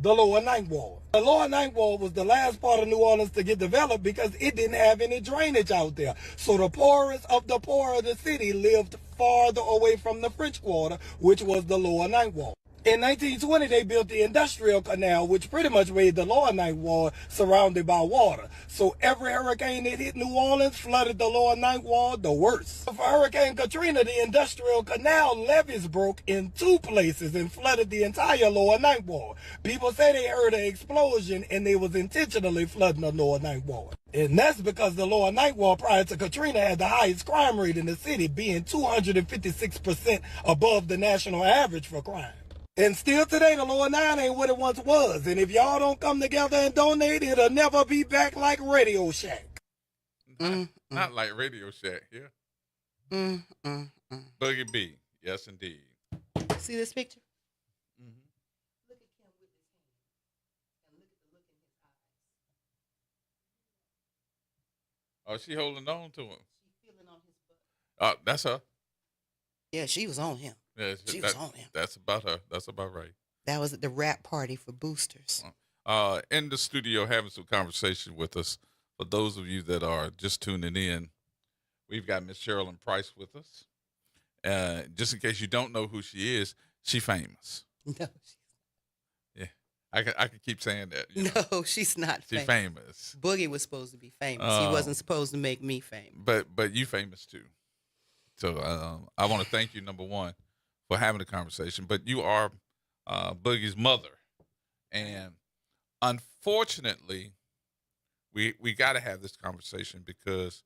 the Lower Ninth Ward. The Lower Ninth Ward was the last part of New Orleans to get developed because it didn't have any drainage out there. So the poorest of the poor of the city lived farther away from the French Quarter, which was the Lower Ninth Ward. In 1920, they built the Industrial Canal, which pretty much made the Lower Ninth Ward surrounded by water. So every hurricane that hit New Orleans flooded the Lower Ninth Ward the worst. For Hurricane Katrina, the Industrial Canal levees broke in 2 places and flooded the entire Lower Ninth Ward. People say they heard an explosion and they was intentionally flooding the Lower Ninth Ward. And that's because the Lower Ninth Ward prior to Katrina had the highest crime rate in the city, being 256% above the national average for crime. And still today, the Lower Nine ain't what it once was. And if y'all don't come together and donate, it'll never be back like Radio Shack. Not like Radio Shack, yeah. Boogie B, yes indeed. See this picture? Look at Kim with his hand. And look at the look in his eyes. Oh, she holding on to him. She's feeling on his butt. That's her. Yeah, she was on him. Yeah, She was on him. That's about her. That's about right. That was at the rap party for boosters. In the studio having some conversation with us. For those of you that are just tuning in, we've got Miss Sherilyn Price with us. Just in case you don't know who she is, she famous. No, Yeah, I could keep saying that. no, she's not She's famous. famous. Boogie was supposed to be famous. He wasn't supposed to make me famous. But you famous too. So I want to thank you, number one, for having the conversation. But you are Boogie's mother, and unfortunately, we got to have this conversation because,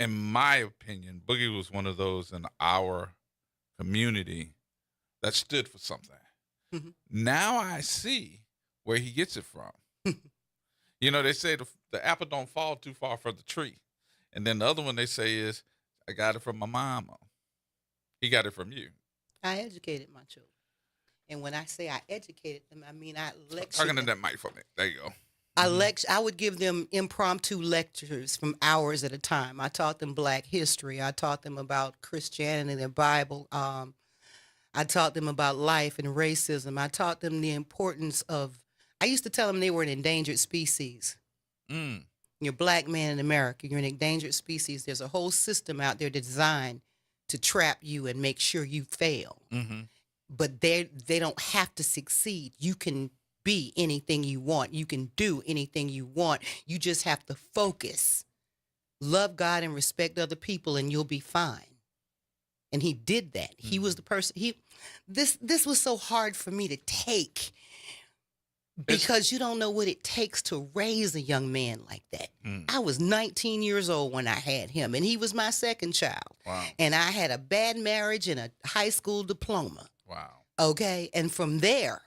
in my opinion, Boogie was one of those in our community that stood for something. Mm-hmm. Now I see where he gets it from. You know, they say the apple don't fall too far from the tree, and then the other one they say is, I got it from my mama. He got it from you. I educated my children. And when I say I educated them, I mean I lectured Talking to them. that mic for me. There you go. I would give them impromptu lectures from hours at a time. I taught them Black history. I taught them about Christianity, the Bible. I taught them about life and racism. I taught them the importance of. I used to tell them they were an endangered species. You're a Black man in America. You're an endangered species. There's a whole system out there designed to trap you and make sure you fail. But they don't have to succeed. You can be anything you want. You can do anything you want. You just have to focus. Love God and respect other people, and you'll be fine. And he did that. He was the person. This was so hard for me to take because you don't know what it takes to raise a young man like that. I was 19 years old when I had him, and he was my second child. Wow. And I had a bad marriage and a high school diploma. Wow. Okay. And from there,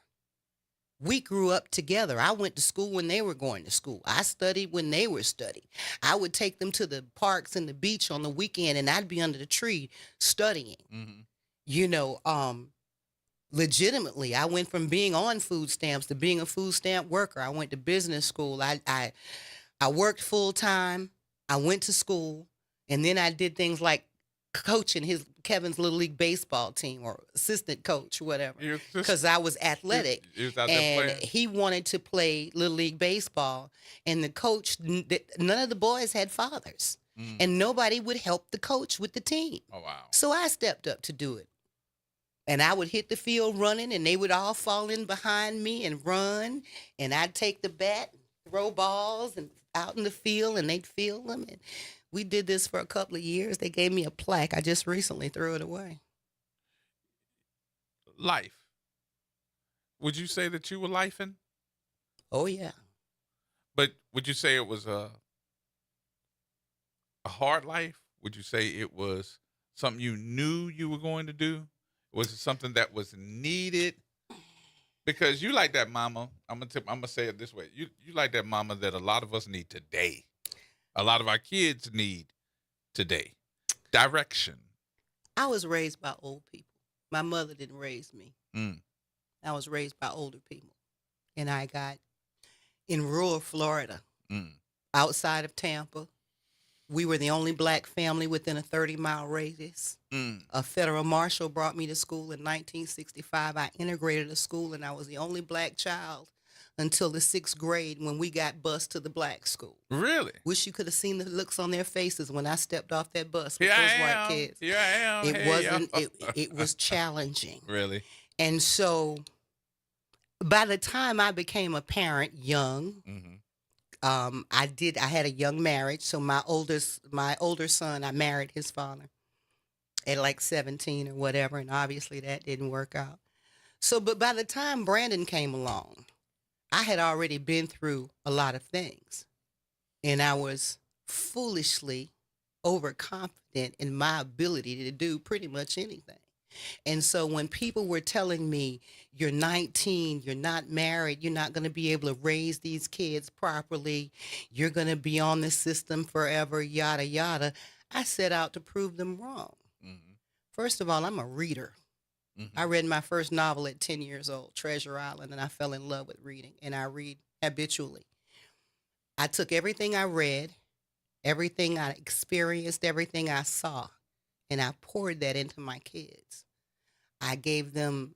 we grew up together. I went to school when they were going to school. I studied when they were studying. I would take them to the parks and the beach on the weekend, and I'd be under the tree studying. You know, legitimately, I went from being on food stamps to being a food stamp worker. I went to business school. I worked full time. I went to school, and then I did things like coaching Kevin's little league baseball team or assistant coach, whatever, because I was athletic. You was out there and playing? he wanted to play little league baseball, and the coach, none of the boys had fathers, and nobody would help the coach with the team. Oh, wow. So I stepped up to do it. And I would hit the field running, and they would all fall in behind me and run, and I'd take the bat, throw balls and out in the field, and they'd field them. And we did this for a couple of years. They gave me a plaque. I just recently threw it away. Life. Would you say that you were lifing? Oh, yeah. But would you say it was a hard life? Would you say it was something you knew you were going to do? Was it something that was needed? Because you like that mama. I'm gonna say it this way. You like that mama that a lot of us need today. A lot of our kids need today. Direction. I was raised by old people. My mother didn't raise me. I was raised by older people. And I got in rural Florida, outside of Tampa. We were the only Black family within a 30-mile radius. A federal marshal brought me to school in 1965. I integrated a school, and I was the only Black child until the 6th grade when we got bused to the Black school. Really? Wish you could have seen the looks on their faces when I stepped off that bus with those white kids. Here I am. It wasn't. It was challenging. Really? And so, by the time I became a parent, young, I had a young marriage. So my older son, I married his father at like 17 or whatever, and obviously that didn't work out. So, but by the time Brandon came along, I had already been through a lot of things, and I was foolishly overconfident in my ability to do pretty much anything. And so when people were telling me, you're 19, you're not married, you're not going to be able to raise these kids properly, you're going to be on the system forever, yada, yada, I set out to prove them wrong. First of all, I'm a reader. I read my first novel at 10 years old, Treasure Island, and I fell in love with reading, and I read habitually. I took everything I read, everything I experienced, everything I saw, and I poured that into my kids. I gave them,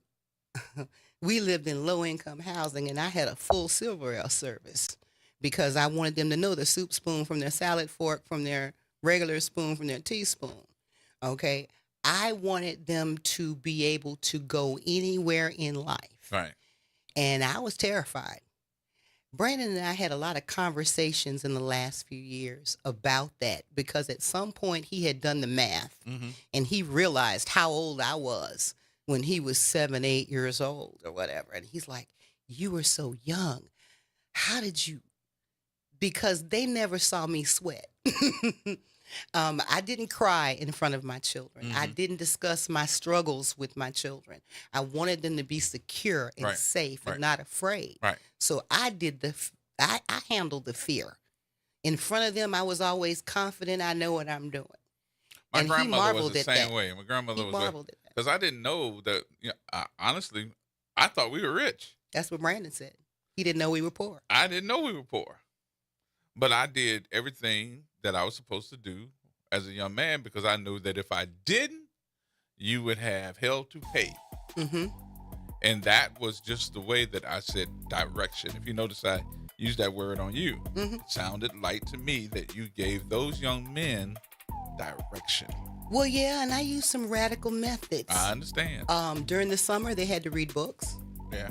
we lived in low-income housing, and I had a full silverware service because I wanted them to know the soup spoon from their salad fork, from their regular spoon, from their teaspoon, okay? I wanted them to be able to go anywhere in life. Right. And I was terrified. Brandon and I had a lot of conversations in the last few years about that because at some point he had done the math and he realized how old I was when he was 7, 8 years old or whatever. And he's like, you were so young. How did you? Because they never saw me sweat. I didn't cry in front of my children. I didn't discuss my struggles with my children. I wanted them to be secure and safe and not afraid. Right. So I did I handled the fear. In front of them, I was always confident I know what I'm doing. My and grandmother was the same way. My grandmother was marveled at that. Because I didn't know that, honestly, I thought we were rich. That's what Brandon said. He didn't know we were poor. I didn't know we were poor. But I did everything that I was supposed to do as a young man because I knew that if I didn't, you would have hell to pay. Mm-hmm. And that was just the way that I said direction. If you notice, I used that word on you. Mm-hmm. It sounded like to me that you gave those young men direction. Well, yeah, and I used some radical methods. I understand. During the summer, they had to read books. Yeah.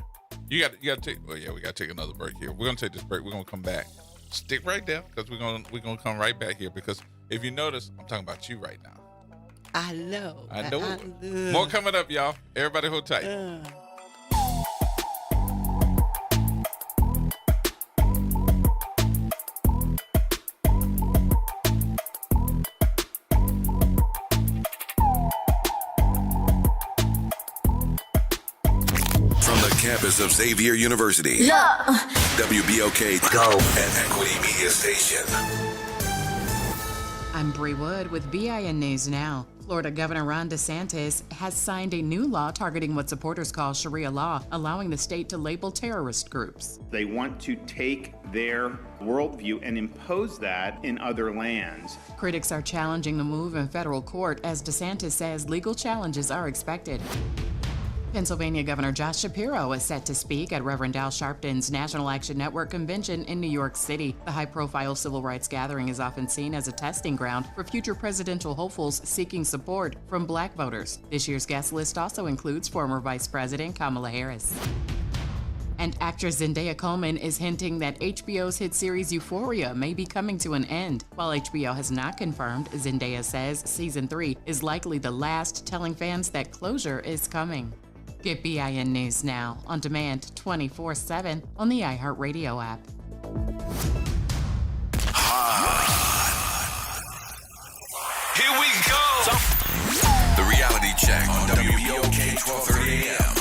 You got to take, well, yeah, we got to take another break here. We're going to take this break. We're going to come back. Stick right there because we're going to come right back here because if you notice, I'm talking about you right now. I know. I know. More coming up, y'all. Everybody hold tight. From the campus of Xavier University. WBOK Go and Equity Media Station. I'm Bree Wood with BIN News Now. Florida Governor Ron DeSantis has signed a new law targeting what supporters call Sharia law, allowing the state to label terrorist groups. They want to take their worldview and impose that in other lands. Critics are challenging the move in federal court as DeSantis says legal challenges are expected. Pennsylvania Governor Josh Shapiro is set to speak at Reverend Al Sharpton's National Action Network convention in New York City. The high-profile civil rights gathering is often seen as a testing ground for future presidential hopefuls seeking support from Black voters. This year's guest list also includes former Vice President Kamala Harris. And actress Zendaya Coleman is hinting that HBO's hit series Euphoria may be coming to an end. While HBO has not confirmed, Zendaya says season 3 is likely the last, telling fans that closure is coming. Get BIN News Now on demand 24/7 on the iHeartRadio app. Here we go. The reality check on WBOK 1230 AM.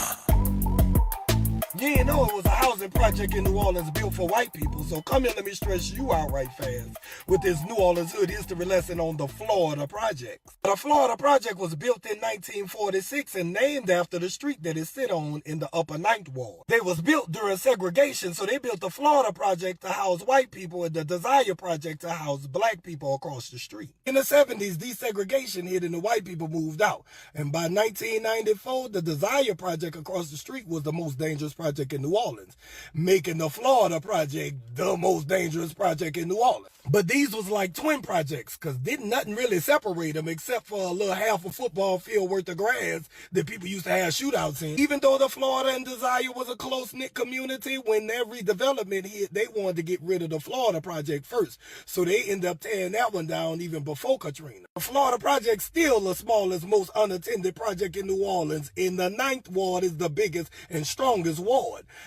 You didn't know it was a housing project in New Orleans built for white people, so come here, let me stress you out right fast with this New Orleans hood history lesson on the Florida Project. The Florida Project was built in 1946 and named after the street that it sit on in the Upper Ninth Ward. They was built during segregation, so they built the Florida Project to house white people and the Desire Project to house black people across the street. In the 70s, desegregation hit and the white people moved out. And by 1994, the Desire Project across the street was the most dangerous project in New Orleans, making the Florida Project the most dangerous project in New Orleans. But these was like twin projects, because didn't nothing really separate them except for a little half a football field worth of grass that people used to have shootouts in. Even though the Florida and Desire was a close-knit community, when every development hit, they wanted to get rid of the Florida Project first. So they ended up tearing that one down even before Katrina. The Florida Project still the smallest, most unattended project in New Orleans. In the Ninth Ward is the biggest and strongest ward.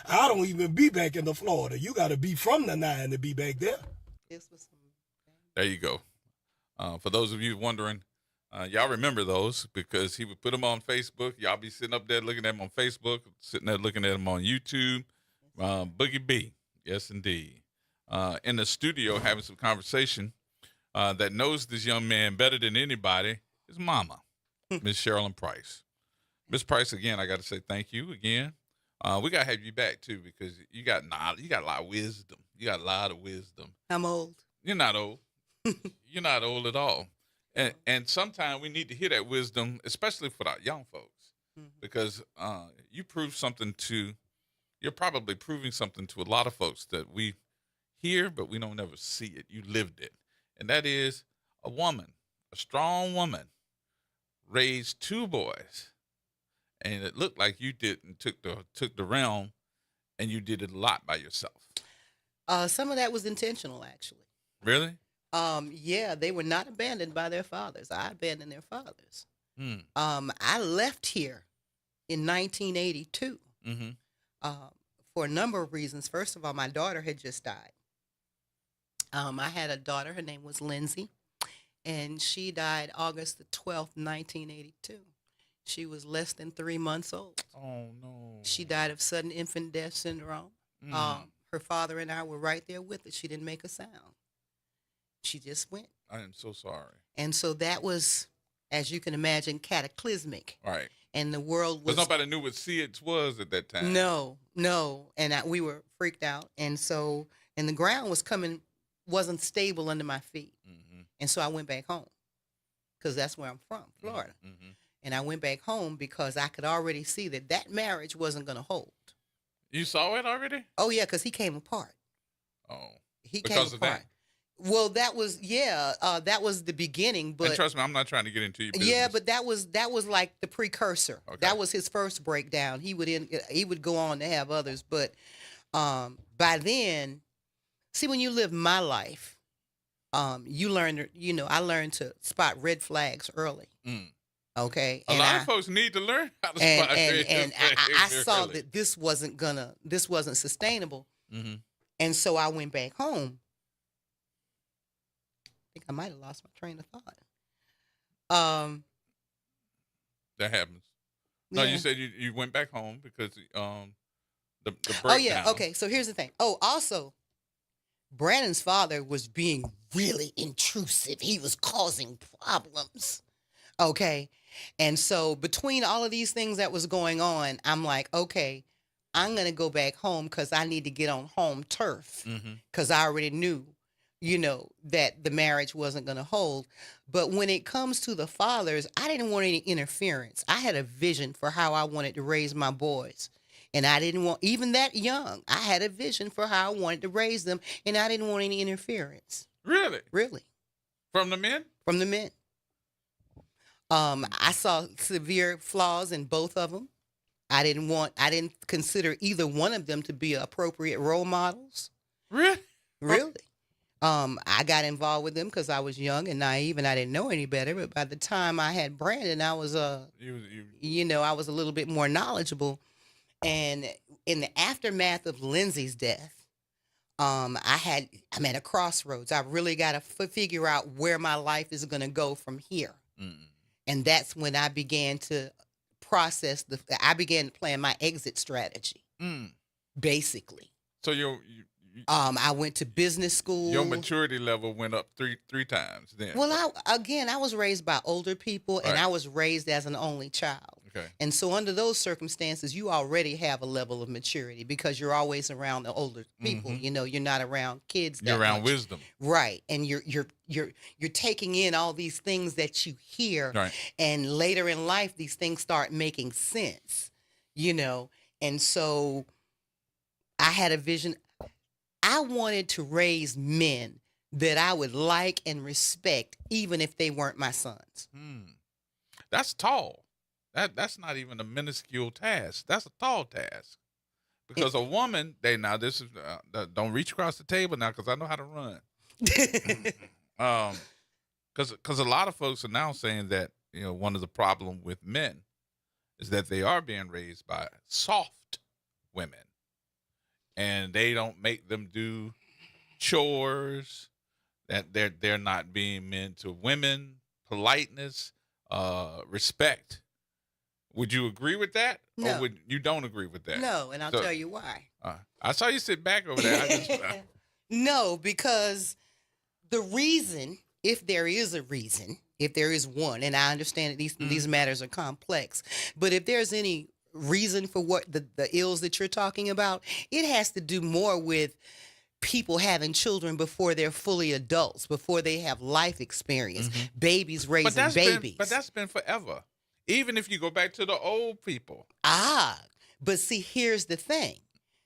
I don't even be back in the Florida. You got to be from the 9 to be back there. There you go. For those of you wondering, y'all remember those because he would put them on Facebook. Y'all be sitting up there looking at them on Facebook, sitting there looking at them on YouTube. Boogie B, yes, indeed. In the studio having some conversation that knows this young man better than anybody, his mama, Miss Sherilyn Price. Miss Price, again, I got to say thank you again. We got to have you back, too, because you got knowledge. You got a lot of wisdom. You got a lot of wisdom. I'm old. You're not old. You're not old at all. And sometimes we need to hear that wisdom, especially for our young folks, because you prove something you're probably proving something to a lot of folks that we hear, but we don't ever see it. You lived it. And that is a woman, a strong woman, raised 2 boys. And it looked like you did and took the realm, and you did it a lot by yourself. Some of that was intentional, actually. Really? Yeah, they were not abandoned by their fathers. I abandoned their fathers. I left here in 1982 for a number of reasons. First of all, my daughter had just died. I had a daughter. Her name was Lindsay, and she died August the 12th, 1982. She was less than 3 months old. Oh, no. She died of sudden infant death syndrome. Her father and I were right there with her. She didn't make a sound. She just went. I am so sorry. And so that was, as you can imagine, cataclysmic. Right. And the world was... Because nobody knew what SIDS was at that time. No. No, and we were freaked out, and the ground wasn't stable under my feet, and so I went back home because that's where I'm from, Florida, and I went back home because I could already see that marriage wasn't going to hold. You saw it already? Oh yeah, because he came apart. Oh, he because came of apart. that. Well, that was that was the beginning, but And trust me, I'm not trying to get into your business. yeah, but that was like the precursor. Okay. That was his first breakdown. He would go on to have others, but by then, see, when you live my life, you learn. I learned to spot red flags early. Okay, A lot of folks need to learn how to spot red and flags I saw early. that this wasn't sustainable, and so I went back home. I think I might have lost my train of thought. That happens. No, Yeah. you said you went back home because the breakdown. Oh yeah, okay. So here's the thing. Oh, also, Brandon's father was being really intrusive. He was causing problems. Okay, and so between all of these things that was going on, I'm like, okay, I'm gonna go back home because I need to get on home turf because I already knew, that the marriage wasn't going to hold. But when it comes to the fathers, I didn't want any interference. I had a vision for how I wanted to raise my boys. And I didn't want, even that young, I had a vision for how I wanted to raise them. And I didn't want any interference. Really? Really. From the men? From the men. I saw severe flaws in both of them. I didn't consider either one of them to be appropriate role models. Really? Really. I got involved with them because I was young and naive and I didn't know any better. But by the time I had Brandon, I was I was a little bit more knowledgeable. And in the aftermath of Lindsay's death, I'm at a crossroads. I really got to figure out where my life is going to go from here. And that's when I began to process I began to plan my exit strategy, basically. So I went to business school. Your maturity level went up three times then. Well, I was raised by older people, and Right. I was raised as an only child. Okay. And so under those circumstances, you already have a level of maturity because you're always around the older people. You're not around kids. You're that around much. wisdom. Right. And you're taking in all these things that you hear. Right. And later in life, these things start making sense, And so I had a vision. I wanted to raise men that I would like and respect, even if they weren't my sons. That's tall. That's not even a minuscule task. That's a tall task. Because a woman, this is don't reach across the table now because I know how to run. Because a lot of folks are now saying that one of the problem with men is that they are being raised by soft women. And they don't make them do chores, that they're not being men to women, politeness, respect. Would you agree with that? No. Or you don't agree with that? No, and I'll tell you why. I saw you sit back over there. No, because the reason, if there is a reason, if there is one, and I understand that these matters are complex, but if there's any reason for what the ills that you're talking about, it has to do more with people having children before they're fully adults, before they have life experience, babies raising babies. But that's been forever. Even if you go back to the old people. But see, here's the thing.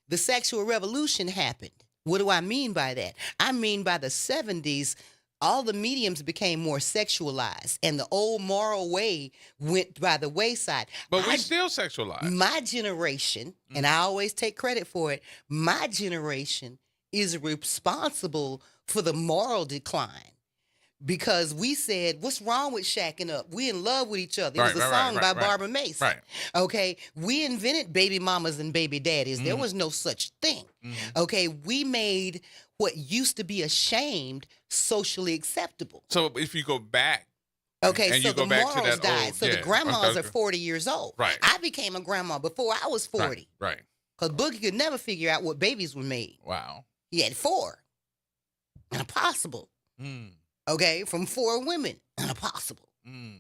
The sexual revolution happened. What do I mean by that? I mean by the 70s, all the mediums became more sexualized and the old moral way went by the wayside. But we still sexualize. My generation, and I always take credit for it, my generation is responsible for the moral decline. Because we said, what's wrong with shacking up? We in love with each other. It was a song by Barbara Mason. Right. Okay. We invented baby mamas and baby daddies. There was no such thing. Okay. We made what used to be ashamed socially acceptable. So if you go back. Okay, and so you go the back morals to that died. old, So the grandmas are 40 years old. Right. I became a grandma before I was 40. Right. Because Boogie could never figure out what babies were made. Wow. He had 4. Impossible. Okay, from 4 women. Impossible.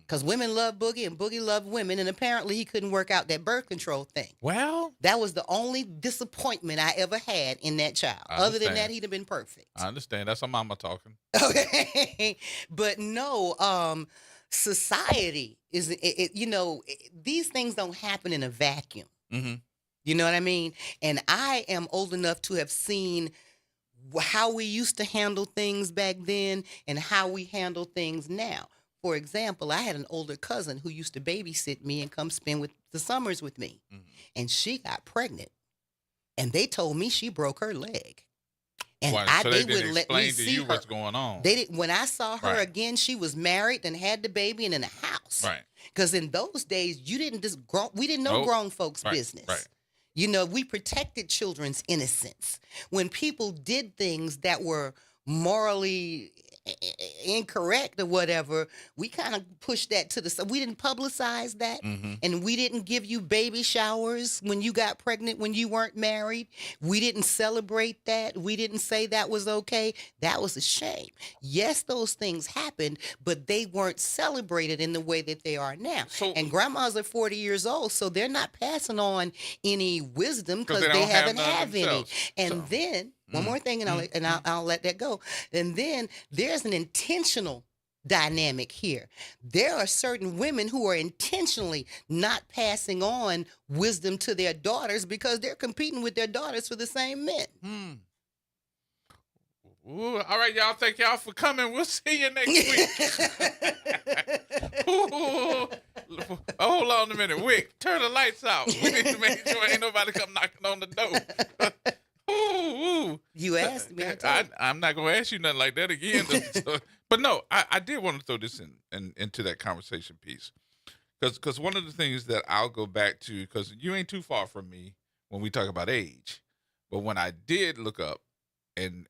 Because women love Boogie and Boogie loved women, and apparently he couldn't work out that birth control thing. Well, that was the only disappointment I ever had in that child. Other than that, he'd have been perfect. I understand. That's a mama talking. Okay, but no, society is these things don't happen in a vacuum. Mm-hmm. You know what I mean? And I am old enough to have seen how we used to handle things back then and how we handle things now. For example, I had an older cousin who used to babysit me and come spend the summers with me. And she got pregnant. And they told me she broke her leg. And So they didn't wouldn't let me explain to see you her. what's going on. They didn't. When I saw her Right. again, she was married and had the baby and in a house. Right. Because in those days, we didn't know Nope. grown folks' Right. business. Right. You know, we protected children's innocence. When people did things that were morally incorrect or whatever, we kind of pushed that to the side. We didn't publicize that. And we didn't give you baby showers when you got pregnant when you weren't married. We didn't celebrate that. We didn't say that was okay. That was a shame. Yes, those things happened, but they weren't celebrated in the way that they are now. And grandmas are 40 years old, so they're not passing on any wisdom because they haven't had any. And then one more thing, and I'll let that go. And then there's an intentional dynamic here. There are certain women who are intentionally not passing on wisdom to their daughters because they're competing with their daughters for the same men. Ooh, all right, y'all. Thank y'all for coming. We'll see you next week. Ooh, hold on a minute. Wick, turn the lights out. We need to make sure ain't nobody come knocking on the door. Ooh. You asked me. I told you. I'm not going to ask you nothing like that again. But no, I did want to throw this into that conversation piece. Because one of the things that I'll go back to, because you ain't too far from me when we talk about age. But when I did look up and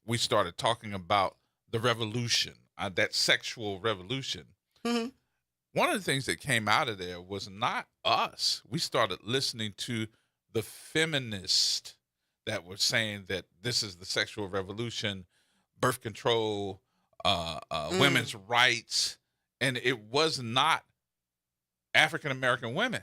we started talking about the revolution, that sexual revolution, one of the things that came out of there was not us. We started listening to the feminists that were saying that this is the sexual revolution, birth control, women's rights, and it was not African-American women.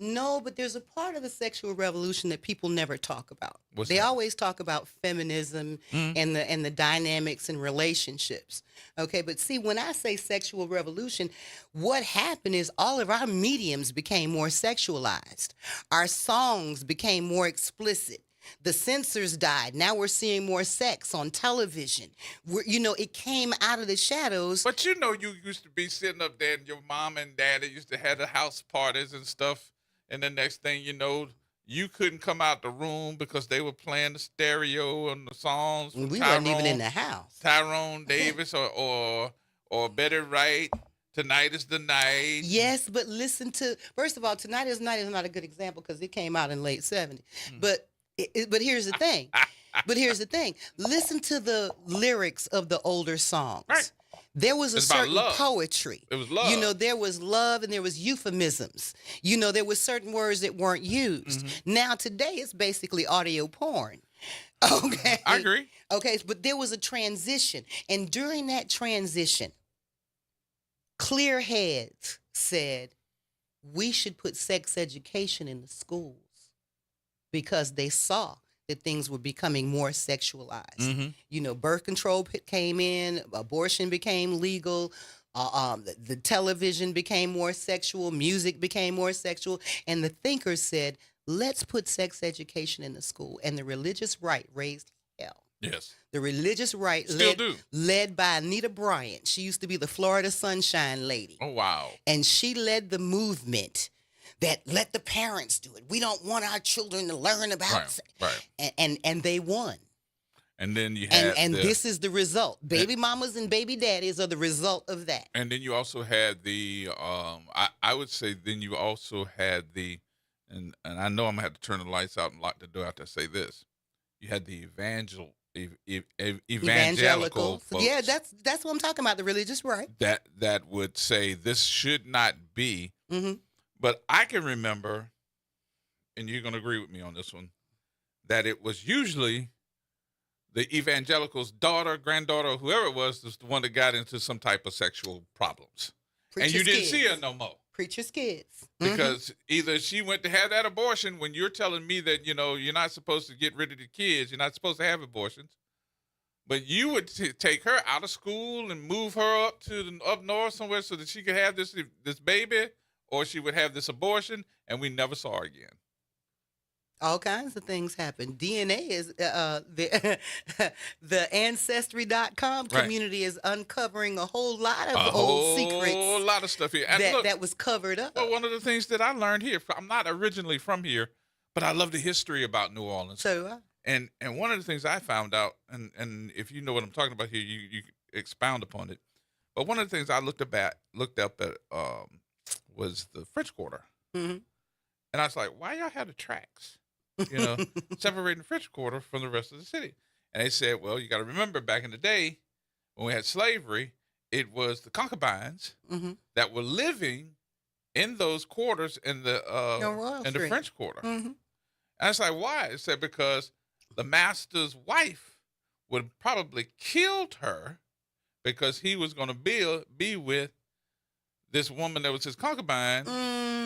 No, but there's a part of the sexual revolution that people never talk about. They that? always talk about feminism and the dynamics and relationships. Okay, but see, when I say sexual revolution, what happened is all of our mediums became more sexualized. Our songs became more explicit. The censors died. Now we're seeing more sex on television. It came out of the shadows. But you used to be sitting up there and your mom and daddy used to have the house parties and stuff. And the next thing you know, you couldn't come out the room because they were playing the stereo and the songs. We weren't even in the house. Tyrone Davis or Betty Wright. Tonight is the night. Yes, but first of all, Tonight is the Night is not a good example because it came out in late 70s. But here's the thing. Listen to the lyrics of the older songs. Right. There was a certain poetry. It was love. There was love and there was euphemisms. There were certain words that weren't used. Now today it's basically audio porn. Okay. I agree. Okay, but there was a transition. And during that transition, clear heads said we should put sex education in the schools because they saw that things were becoming more sexualized. Birth control came in, abortion became legal, the television became more sexual, music became more sexual, and the thinkers said, let's put sex education in the school. And the religious right raised hell. Yes. The religious right led by Anita Bryant. She used to be the Florida Sunshine Lady. Oh, wow. And she led the movement that let the parents do it. We don't want our children to learn about sex. Right. And they won. And then you had this is the result. Baby mamas and baby daddies are the result of that. And then you also had the I would say then you also had the and I know I'm gonna have to turn the lights out and lock the door after I say this. You had the evangelical folks. Yeah, that's what I'm talking about, the religious right. That would say this should not be. But I can remember, and you're going to agree with me on this one, that it was usually the evangelical's daughter, granddaughter, whoever it was the one that got into some type of sexual problems. And you didn't see her no more. Preacher's kids. Because either she went to have that abortion when you're telling me that, you're not supposed to get rid of the kids, you're not supposed to have abortions. But you would take her out of school and move her up north somewhere so that she could have this baby, or she would have this abortion, and we never saw her again. All kinds of things happen. DNA is the Ancestry.com community is uncovering a whole lot of old secrets. A whole lot of stuff here. And that was covered up. Well, one of the things that I learned here, I'm not originally from here, but I love the history about New Orleans. So And one of the things I found out, and if you know what I'm talking about here, you expound upon it. But one of the things I looked up at was the French Quarter, and I was like, "Why y'all have the tracks, separating the French Quarter from the rest of the city?" And they said, "Well, you got to remember back in the day when we had slavery, it was the concubines that were living in those quarters in the French Quarter." And I was like, "Why?" It said because the master's wife would probably killed her because he was going to be with this woman that was his concubine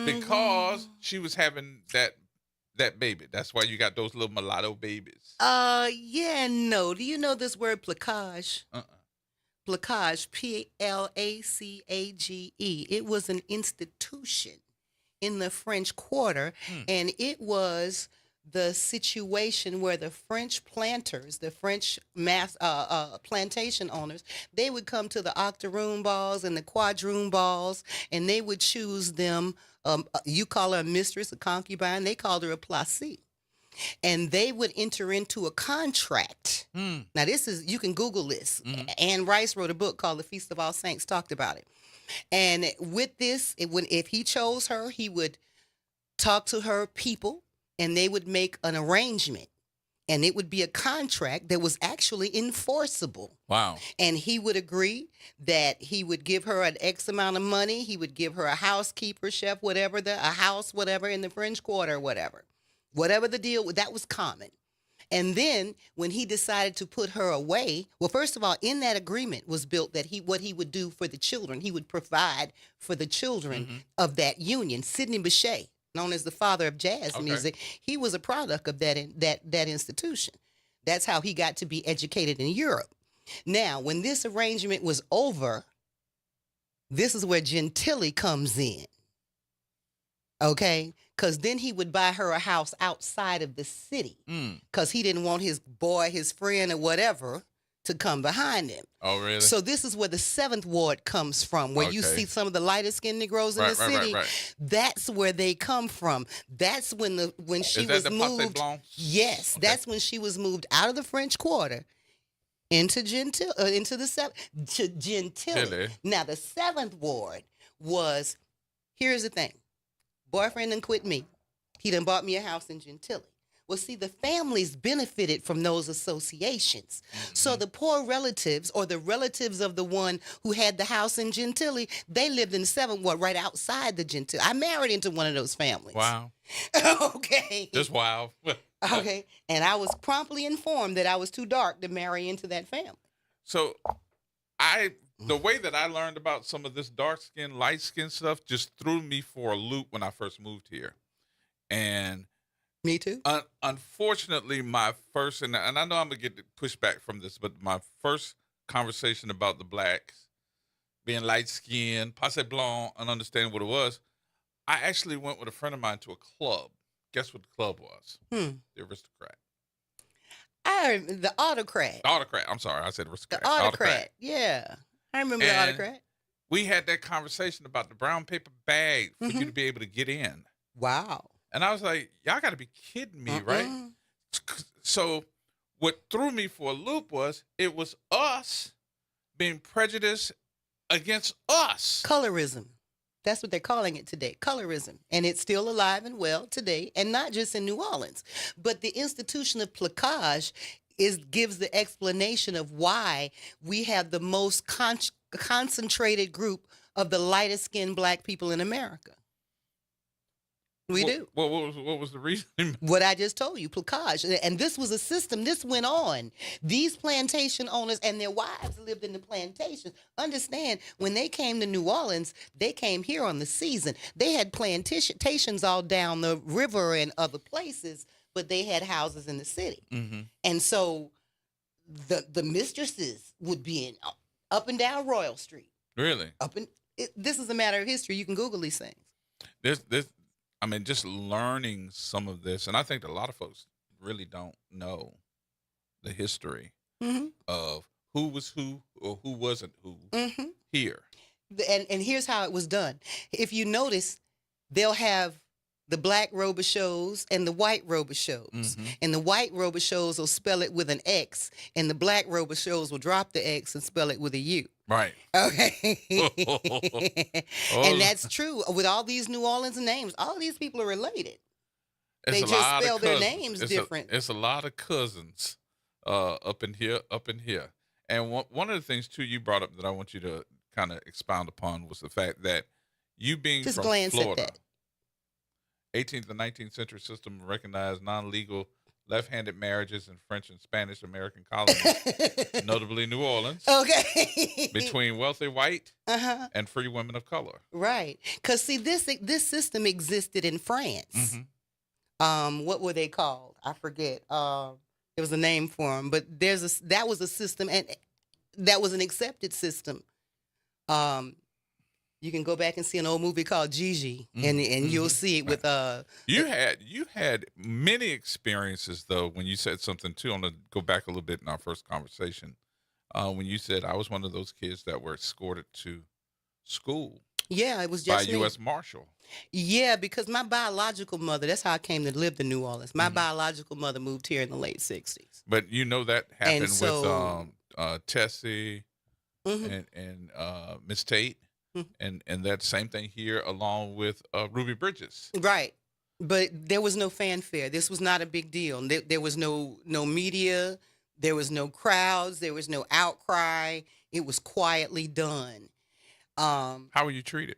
because she was having that baby. That's why you got those little mulatto babies. Yeah, no. Do you know this word placage? Placage, Placage. It was an institution in the French Quarter, and it was the situation where the French planters, the French plantation owners, they would come to the octoroon balls and the quadroon balls, and they would choose them. You call her a mistress, a concubine. They called her a placée. And they would enter into a contract. Now, you can Google this. Anne Rice wrote a book called The Feast of All Saints, talked about it. And with this, if he chose her, he would talk to her people, and they would make an arrangement, and it would be a contract that was actually enforceable. Wow. And he would agree that he would give her an X amount of money. He would give her a housekeeper, chef, whatever, a house, whatever, in the French Quarter, whatever the deal, that was common. And then when he decided to put her away, well, first of all, in that agreement was built that what he would do for the children, he would provide for the children of that union. Sidney Bechet, known as the father of jazz music, he was a product of that institution. That's how he got to be educated in Europe. Now, when this arrangement was over, this is where Gentili comes in. Okay? Because then he would buy her a house outside of the city because he didn't want his boy, his friend, or whatever to come behind him. Oh, really? So this is where the 7th Ward comes from, where you see some of the lighter skinned Negroes in the city. Right. That's where they come from. That's when she was moved. Yes, that's when she was moved out of the French Quarter into Gentili. Now the 7th Ward was, here's the thing. Boyfriend done quit me. He done bought me a house in Gentili. Well, see, the families benefited from those associations. So the poor relatives, or the relatives of the one who had the house in Gentili, they lived in the 7th Ward right outside the Gentili. I married into one of those families. Wow. Okay. Just wow. Okay. And I was promptly informed that I was too dark to marry into that family. So the way that I learned about some of this dark skin, light skin stuff just threw me for a loop when I first moved here. And me too. Unfortunately, my first, and I know I'm going to get pushback from this, but my first conversation about the blacks being light skinned, passé blanc, and understanding what it was, I actually went with a friend of mine to a club. Guess what the club was? The Aristocrat. The Autocrat. Autocrat. I'm sorry. I said Aristocrat. The Autocrat. Yeah. I remember the Autocrat. We had that conversation about the brown paper bag for you to be able to get in. Wow. And I was like, y'all got to be kidding me, right? So what threw me for a loop was it was us being prejudiced against us. Colorism. That's what they're calling it today, colorism. And it's still alive and well today, and not just in New Orleans. But the institution of placage gives the explanation of why we have the most concentrated group of the lightest skinned black people in America. We do. What was the reason? What I just told you, placage. And this was a system. This went on. These plantation owners and their wives lived in the plantations. Understand, when they came to New Orleans, they came here on the season. They had plantations all down the river and other places, but they had houses in the city. Mm-hmm. And so the mistresses would be in up and down Royal Street. Really? This is a matter of history. You can Google these things. I mean, just learning some of this, and I think that a lot of folks really don't know the history of who was who or who wasn't who here. And here's how it was done. If you notice, they'll have the black Robichaux and the white Robichaux. And the white Robichaux will spell it with an X, and the black Robichaux will drop the X and spell it with a U. Right. Okay. And that's true. With all these New Orleans names, all these people are related. They just spell their names different. It's a lot of cousins up in here. And one of the things, too, you brought up that I want you to kind of expound upon was the fact that you being just from glance Florida, at that. 18th and 19th century system recognized non-legal left-handed marriages in French and Spanish American colonies, notably New Orleans, between wealthy white and free women of color. Right. Because, see, this system existed in France. What were they called? I forget. There was a name for them. But that was a system, and that was an accepted system. You can go back and see an old movie called Gigi, and you'll see it with You had many experiences though when you said something too. I'm gonna go back a little bit in our first conversation when you said I was one of those kids that were escorted to school. Yeah, it was just by U.S. Marshal. Yeah, because my biological mother, that's how I came to live in New Orleans. My biological mother moved here in the late 60s. But you know that happened with Tessie and Miss Tate. And that same thing here along with Ruby Bridges. Right. But there was no fanfare. This was not a big deal. There was no media. There was no crowds. There was no outcry. It was quietly done. How were you treated?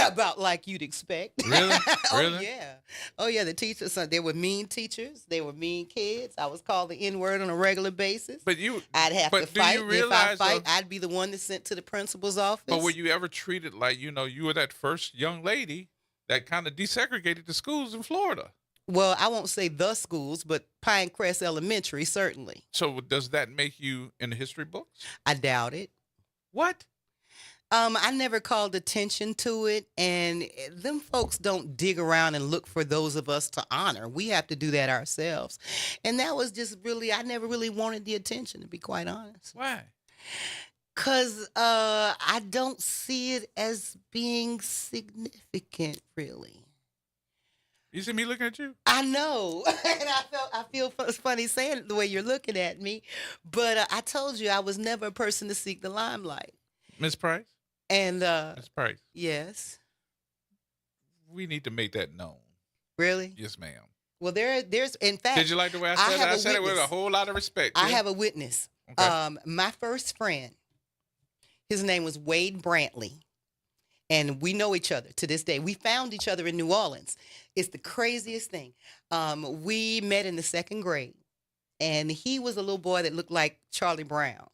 About like you'd expect. Really? Oh, yeah. Oh, yeah. The teachers, they were mean teachers. They were mean kids. I was called the N-word on a regular basis. I'd have to fight. If I fight, I'd be the one that's sent to the principal's office. But were you ever treated like, you were that first young lady that kind of desegregated the schools in Florida? Well, I won't say the schools, but Pinecrest Elementary, certainly. So does that make you in the history books? I doubt it. What? I never called attention to it, and them folks don't dig around and look for those of us to honor. We have to do that ourselves. And that was just really, I never really wanted the attention, to be quite honest. Why? Because I don't see it as being significant, really. You see me looking at you? I know. And I feel it's funny saying it the way you're looking at me. But I told you I was never a person to seek the limelight. Miss Price? And Miss Price. Yes. We need to make that known. Really? Yes, ma'am. Well, there's in fact. Did you like the way I said it? I said it with a whole lot of respect. I have a witness. Okay. My first friend, his name was Wade Brantley, and we know each other to this day. We found each other in New Orleans. It's the craziest thing. We met in the 2nd grade, and he was a little boy that looked like Charlie Brown.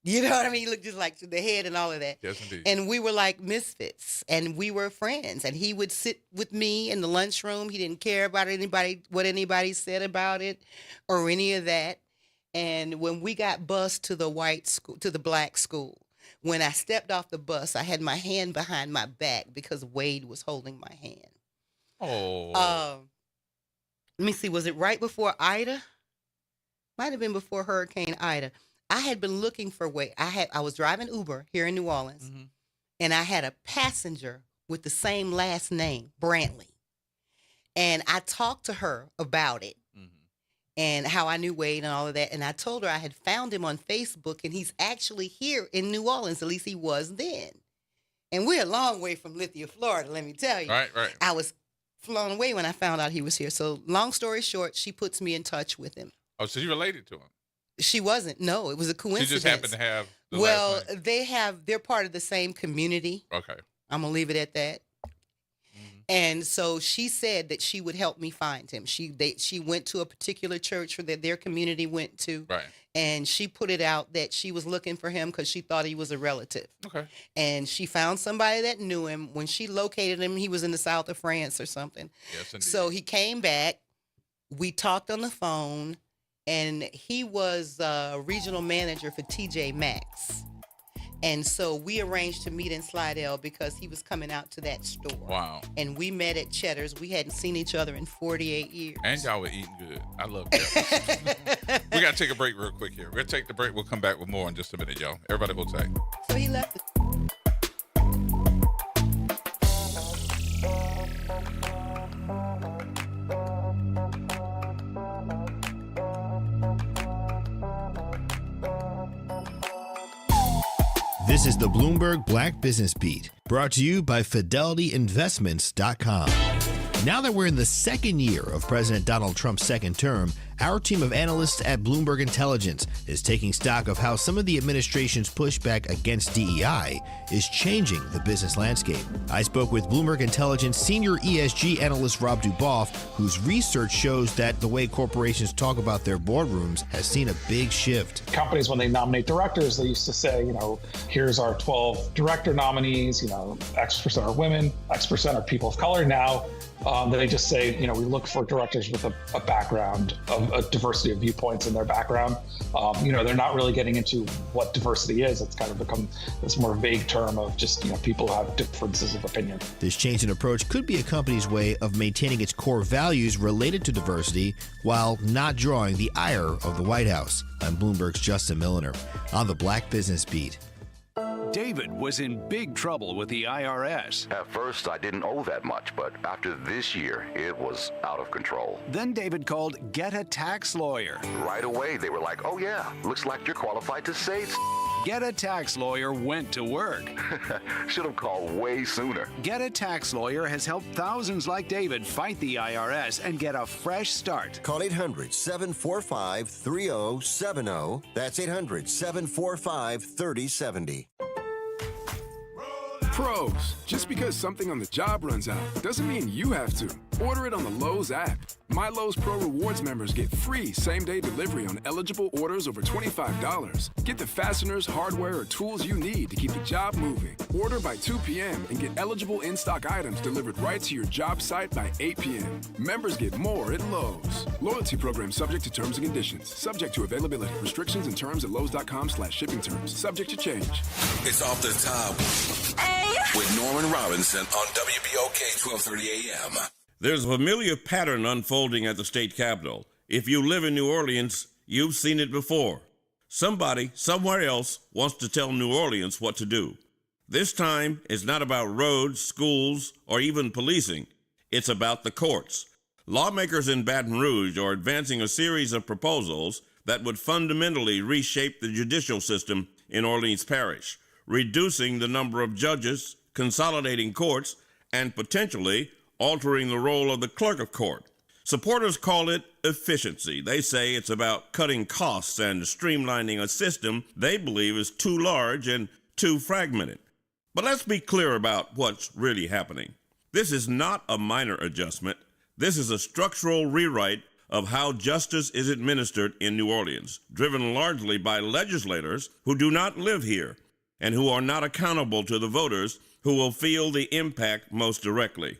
You know what I mean? He looked just like the head and all of that. Yes, indeed. And we were like misfits, and we were friends. And he would sit with me in the lunchroom. He didn't care about what anybody said about it or any of that. And when we got bused to the black school, when I stepped off the bus, I had my hand behind my back because Wade was holding my hand. Oh. Let me see. Was it right before Ida? Might have been before Hurricane Ida. I had been looking for Wade. I was driving Uber here in New Orleans, and I had a passenger with the same last name, Brantley. And I talked to her about it and how I knew Wade and all of that. And I told her I had found him on Facebook, and he's actually here in New Orleans. At least he was then. And we're a long way from Lithia, Florida, let me tell you. Right. I was blown away when I found out he was here. So long story short, she puts me in touch with him. Oh, so you related to him? She wasn't. No, it was a coincidence. She just happened to have the last name. they're part of the same community. Okay. I'm going to leave it at that. And so she said that she would help me find him. She went to a particular church that their community went to. Right. And she put it out that she was looking for him because she thought he was a relative. Okay. And she found somebody that knew him. When she located him, he was in the south of France or something. Yes, indeed. So he came back. We talked on the phone, and he was regional manager for TJ Maxx. And so we arranged to meet in Slidell because he was coming out to that store. Wow. And we met at Cheddar's. We hadn't seen each other in 48 years. And y'all were eating good. I love that. We got to take a break real quick here. We're going to take the break. We'll come back with more in just a minute, y'all. Everybody hold tight. So he left. This is the Bloomberg Black Business Beat, brought to you by FidelityInvestments.com. Now that we're in the second year of President Donald Trump's second term, our team of analysts at Bloomberg Intelligence is taking stock of how some of the administration's pushback against DEI is changing the business landscape. I spoke with Bloomberg Intelligence senior ESG analyst Rob Duboff, whose research shows that the way corporations talk about their boardrooms has seen a big shift. Companies, when they nominate directors, they used to say, here's our 12 director nominees, X% are women, X% are people of color. Now, they just say, we look for directors with a background of a diversity of viewpoints in their background. They're not really getting into what diversity is. It's kind of become this more vague term of just, people who have differences of opinion. This change in approach could be a company's way of maintaining its core values related to diversity while not drawing the ire of the White House. I'm Bloomberg's Justin Milliner on the Black Business Beat. David was in big trouble with the IRS. At first, I didn't owe that much, but after this year, it was out of control. Then David called Get a Tax Lawyer. Right away, they were like, oh yeah, looks like you're qualified to say it. Get a Tax Lawyer went to work. Should have called way sooner. Get a Tax Lawyer has helped thousands like David fight the IRS and get a fresh start. Call 800-745-3070. That's 800-745-3070. Pros, just because something on the job runs out doesn't mean you have to. Order it on the Lowe's app. My Lowe's Pro Rewards members get free same-day delivery on eligible orders over $25. Get the fasteners, hardware, or tools you need to keep the job moving. Order by 2 p.m. and get eligible in-stock items delivered right to your job site by 8 p.m. Members get more at Lowe's. Loyalty program subject to terms and conditions. Subject to availability. Restrictions and terms at lowes.com/shipping terms. Subject to change. It's off the top with Norman Robinson on WBOK 1230 AM. There's a familiar pattern unfolding at the state capitol. If you live in New Orleans, you've seen it before. Somebody, somewhere else, wants to tell New Orleans what to do. This time, it's not about roads, schools, or even policing. It's about the courts. Lawmakers in Baton Rouge are advancing a series of proposals that would fundamentally reshape the judicial system in Orleans Parish, reducing the number of judges, consolidating courts, and potentially altering the role of the clerk of court. Supporters call it efficiency. They say it's about cutting costs and streamlining a system they believe is too large and too fragmented. But let's be clear about what's really happening. This is not a minor adjustment. This is a structural rewrite of how justice is administered in New Orleans, driven largely by legislators who do not live here and who are not accountable to the voters who will feel the impact most directly.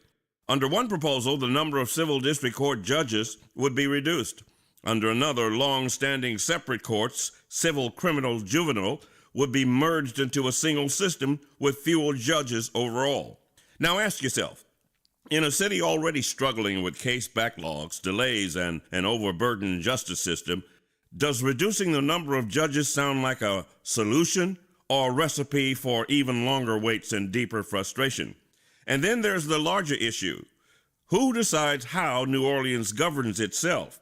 Under one proposal, the number of civil district court judges would be reduced. Under another, long-standing separate courts, civil, criminal, juvenile, would be merged into a single system with fewer judges overall. Now ask yourself, in a city already struggling with case backlogs, delays, and an overburdened justice system, does reducing the number of judges sound like a solution or a recipe for even longer waits and deeper frustration? And then there's the larger issue. Who decides how New Orleans governs itself?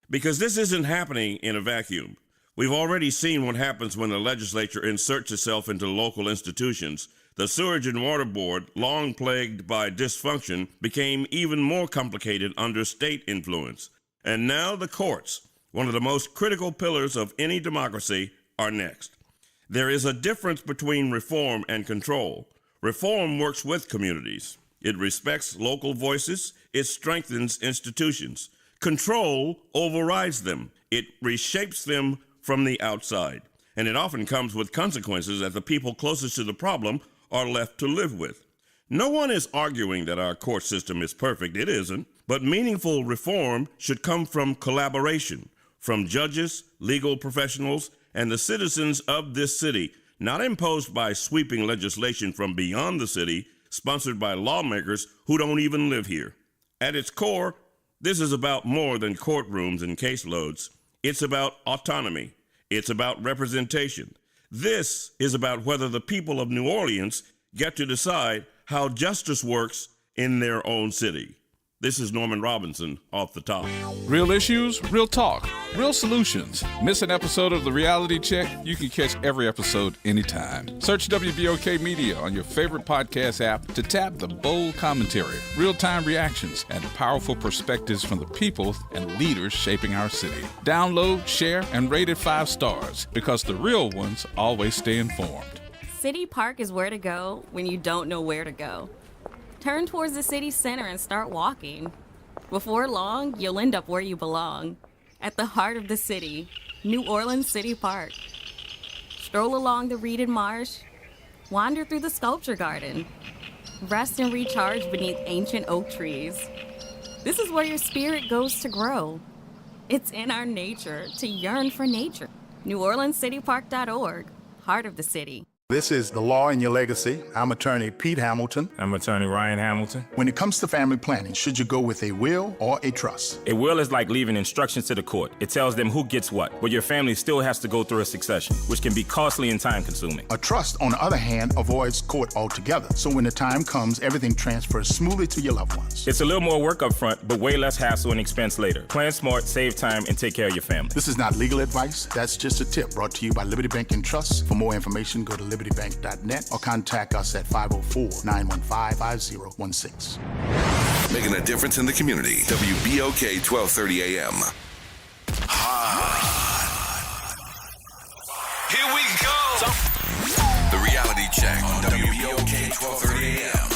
Because this isn't happening in a vacuum. We've already seen what happens when the legislature inserts itself into local institutions. The Sewerage and Water Board, long plagued by dysfunction, became even more complicated under state influence. And now the courts, one of the most critical pillars of any democracy, are next. There is a difference between reform and control. Reform works with communities. It respects local voices. It strengthens institutions. Control overrides them. It reshapes them from the outside. And it often comes with consequences that the people closest to the problem are left to live with. No one is arguing that our court system is perfect. It isn't. But meaningful reform should come from collaboration, from judges, legal professionals, and the citizens of this city, not imposed by sweeping legislation from beyond the city, sponsored by lawmakers who don't even live here. At its core, this is about more than courtrooms and caseloads. It's about autonomy. It's about representation. This is about whether the people of New Orleans get to decide how justice works in their own city. This is Norman Robinson off the top. Real issues, real talk, real solutions. Miss an episode of The Reality Check? You can catch every episode anytime. Search WBOK Media on your favorite podcast app to tap the bold commentary, real-time reactions, and powerful perspectives from the people and leaders shaping our city. Download, share, and rate it 5 stars because the real ones always stay informed. City Park is where to go when you don't know where to go. Turn towards the city center and start walking. Before long, you'll end up where you belong, at the heart of the city, New Orleans City Park. Stroll along the reeded marsh, wander through the sculpture garden, rest and recharge beneath ancient oak trees. This is where your spirit goes to grow. It's in our nature to yearn for nature. NewOrleansCityPark.org, heart of the city. This is The Law in Your Legacy. I'm attorney Pete Hamilton. I'm attorney Ryan Hamilton. When it comes to family planning, should you go with a will or a trust? A will is like leaving instructions to the court. It tells them who gets what, but your family still has to go through a succession, which can be costly and time-consuming. A trust, on the other hand, avoids court altogether. So when the time comes, everything transfers smoothly to your loved ones. It's a little more work up front, but way less hassle and expense later. Plan smart, save time, and take care of your family. This is not legal advice. That's just a tip brought to you by Liberty Bank and Trust. For more information, go to libertybank.net or contact us at 504-915-5016. Making a difference in the community. WBOK 1230 AM. Here we go. The Reality Check on WBOK 1230 AM.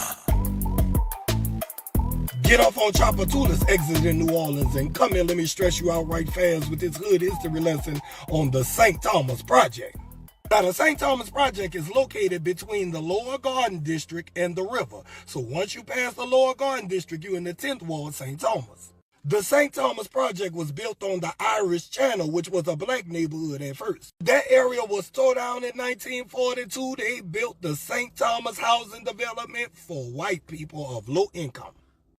Get off on Chapatulas exit in New Orleans and come here, let me stress you out right fast with this hood history lesson on the St. Thomas Project. Now, the St. Thomas Project is located between the Lower Garden District and the river. So once you pass the Lower Garden District, you're in the 10th Ward, St. Thomas. The St. Thomas Project was built on the Irish Channel, which was a black neighborhood at first. That area was tore down in 1942. They built the St. Thomas Housing Development for white people of low income.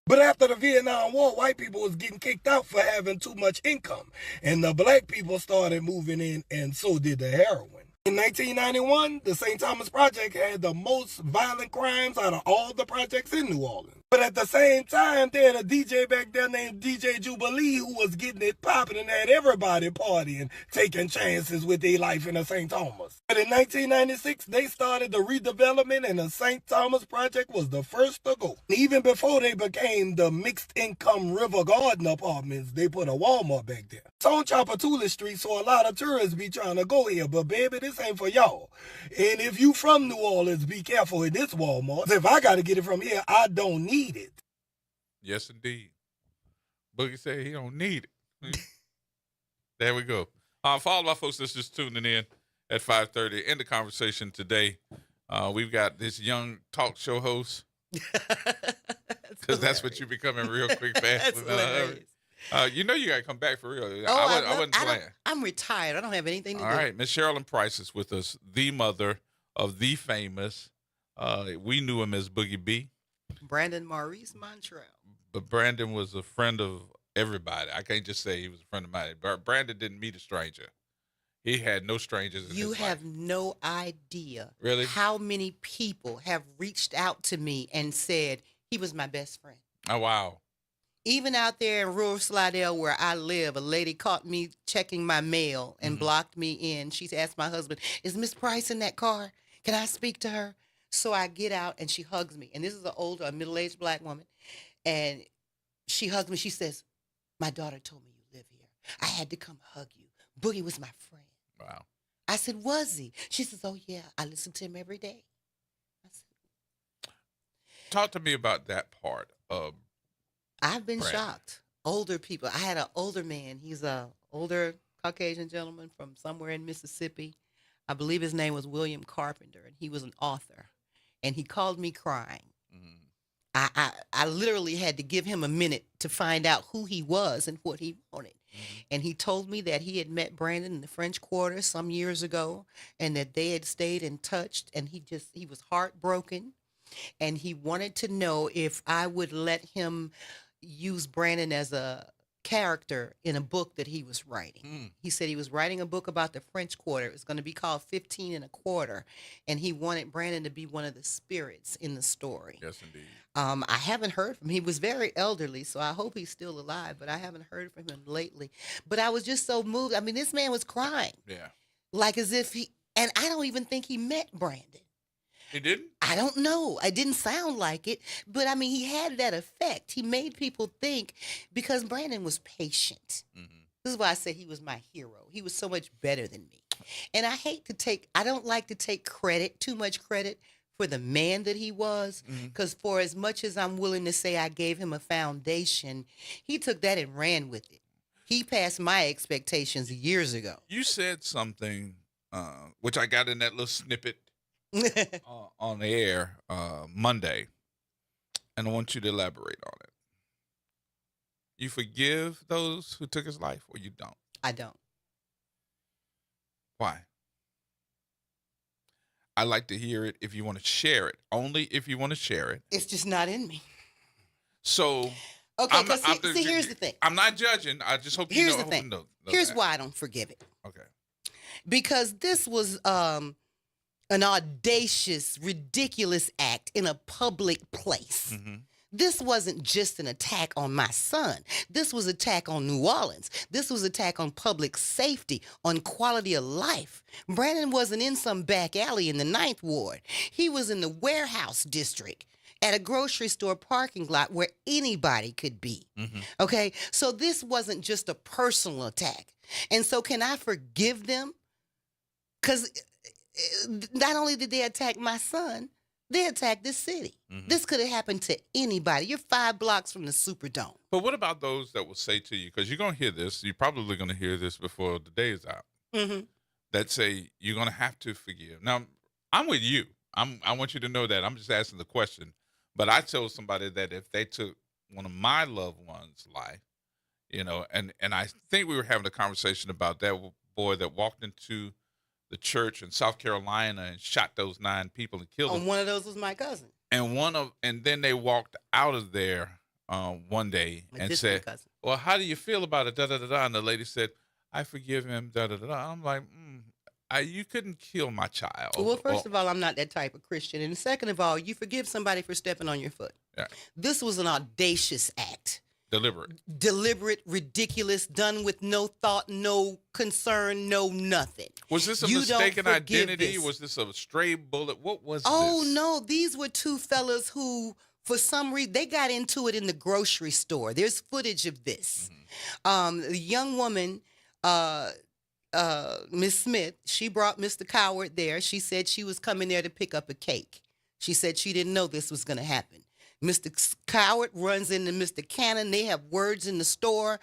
But after the Vietnam War, white people was getting kicked out for having too much income. And the black people started moving in, and so did the heroin. In 1991, the St. Thomas Project had the most violent crimes out of all the projects in New Orleans. But at the same time, they had a DJ back there named DJ Jubilee who was getting it popping and had everybody partying, taking chances with their life in the St. Thomas. But in 1996, they started the redevelopment and the St. Thomas Project was the first to go. Even before they became the mixed income River Garden apartments, they put a Walmart back there. It's on Chapatula Street, so a lot of tourists be trying to go here, but baby, this ain't for y'all. And if you from New Orleans, be careful in this Walmart. If I got to get it from here, I don't need it. Yes, indeed. Boogie said he don't need it. There we go. For all my folks that's just tuning in at 5:30, in the conversation today, we've got this young talk show host. Because that's what you're becoming real quick, fast. You know you got to come back for real. I wasn't playing. I'm retired. I don't have anything to do. All right. Miss Sherilyn Price is with us, the mother of the famous. We knew him as Boogie B. Brandon Maurice Montrell. But Brandon was a friend of everybody. I can't just say he was a friend of mine. Brandon didn't meet a stranger. He had no strangers in his life. You have no idea really how many people have reached out to me and said he was my best friend. Oh, wow. Even out there in rural Slidell where I live, a lady caught me checking my mail and blocked me in. She asked my husband, is Miss Price in that car? Can I speak to her? So I get out and she hugs me. And this is a middle-aged black woman. And she hugs me. She says, my daughter told me you live here. I had to come hug you. Boogie was my friend. Wow. I said, was he? She says, oh, yeah. I listen to him every day. I said, Talk to me about that part of. I've been Brandon. shocked. Older people. I had an older man. He's a older Caucasian gentleman from somewhere in Mississippi. I believe his name was William Carpenter, and he was an author. And he called me crying. I literally had to give him a minute to find out who he was and what he wanted. And he told me that he had met Brandon in the French Quarter some years ago, and that they had stayed in touch, and he was heartbroken, and he wanted to know if I would let him use Brandon as a character in a book that he was writing. He said he was writing a book about the French Quarter. It was going to be called 15 and a Quarter, and he wanted Brandon to be one of the spirits in the story. Yes, indeed. I haven't heard from him. He was very elderly, so I hope he's still alive, but I haven't heard from him lately. But I was just so moved. I mean, this man was crying. Yeah. Like as if and I don't even think he met Brandon. He didn't? I don't know. It didn't sound like it, but I mean, he had that effect. He made people think, because Brandon was patient. This is why I say he was my hero. He was so much better than me. And I don't like to take too much credit for the man that he was, because for as much as I'm willing to say I gave him a foundation, he took that and ran with it. He passed my expectations years ago. You said something, which I got in that little snippet on the air Monday, and I want you to elaborate on it. You forgive those who took his life, or you don't? I don't. Why? I like to hear it if you want to share it. Only if you want to share it. It's just not in me. So, okay, see, here's the thing. I'm not judging. I just hope you know. Here's the thing. Here's why I don't forgive it. Okay. Because this was an audacious, ridiculous act in a public place. This wasn't just an attack on my son. This was an attack on New Orleans. This was an attack on public safety, on quality of life. Brandon wasn't in some back alley in the 9th Ward. He was in the warehouse district at a grocery store parking lot where anybody could be. Okay? So this wasn't just a personal attack. And so can I forgive them? Because not only did they attack my son, they attacked this city. This could have happened to anybody. You're 5 blocks from the Superdome. But what about those that will say to you, because you're going to hear this, you're probably going to hear this before the day is out, that say you're going to have to forgive. Now, I'm with you. I want you to know that. I'm just asking the question. But I told somebody that if they took one of my loved ones' life, and I think we were having a conversation about that boy that walked into the church in South Carolina and shot those 9 people and killed them. One of those was my cousin. And then they walked out of there one day and said, "Well, how do you feel about it?" Da da da da. And the lady said, "I forgive him." Da da da. I'm like, you couldn't kill my child. Well, first of all, I'm not that type of Christian, and second of all, you forgive somebody for stepping on your foot. Yeah. This was an audacious act. Deliberate, ridiculous, done with no thought, no concern, no nothing. Was this a mistaken identity? Was this a stray bullet? What was this? Oh, no. These were 2 fellas who, for some reason, they got into it in the grocery store. There's footage of this. The young woman, Miss Smith, she brought Mr. Coward there. She said she was coming there to pick up a cake. She said she didn't know this was going to happen. Mr. Coward runs into Mr. Cannon. They have words in the store.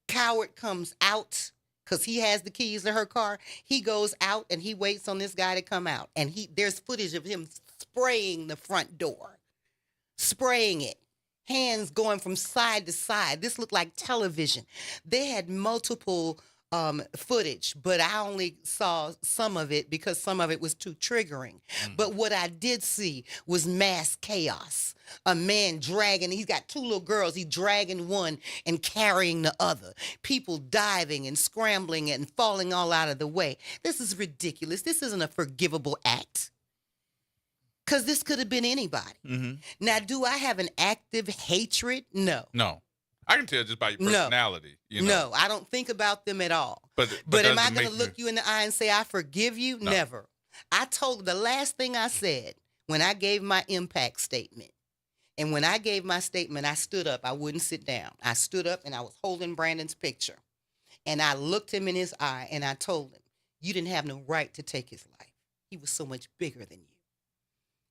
Coward comes out because he has the keys to her car. He goes out and he waits on this guy to come out. And there's footage of him spraying the front door. Spraying it. Hands going from side to side. This looked like television. They had multiple footage, but I only saw some of it because some of it was too triggering. But what I did see was mass chaos. A man dragging, he's got 2 little girls, he's dragging one and carrying the other. People diving and scrambling and falling all out of the way. This is ridiculous. This isn't a forgivable act. Because this could have been anybody. Now, do I have an active hatred? No. No. I can tell just by your personality. No, I don't think about them at all. But am I going to look you in the eye and say, I forgive you? No. Never. I told the last thing I said when I gave my impact statement. And when I gave my statement, I stood up. I wouldn't sit down. I stood up and I was holding Brandon's picture. And I looked him in his eye and I told him, you didn't have no right to take his life. He was so much bigger than you.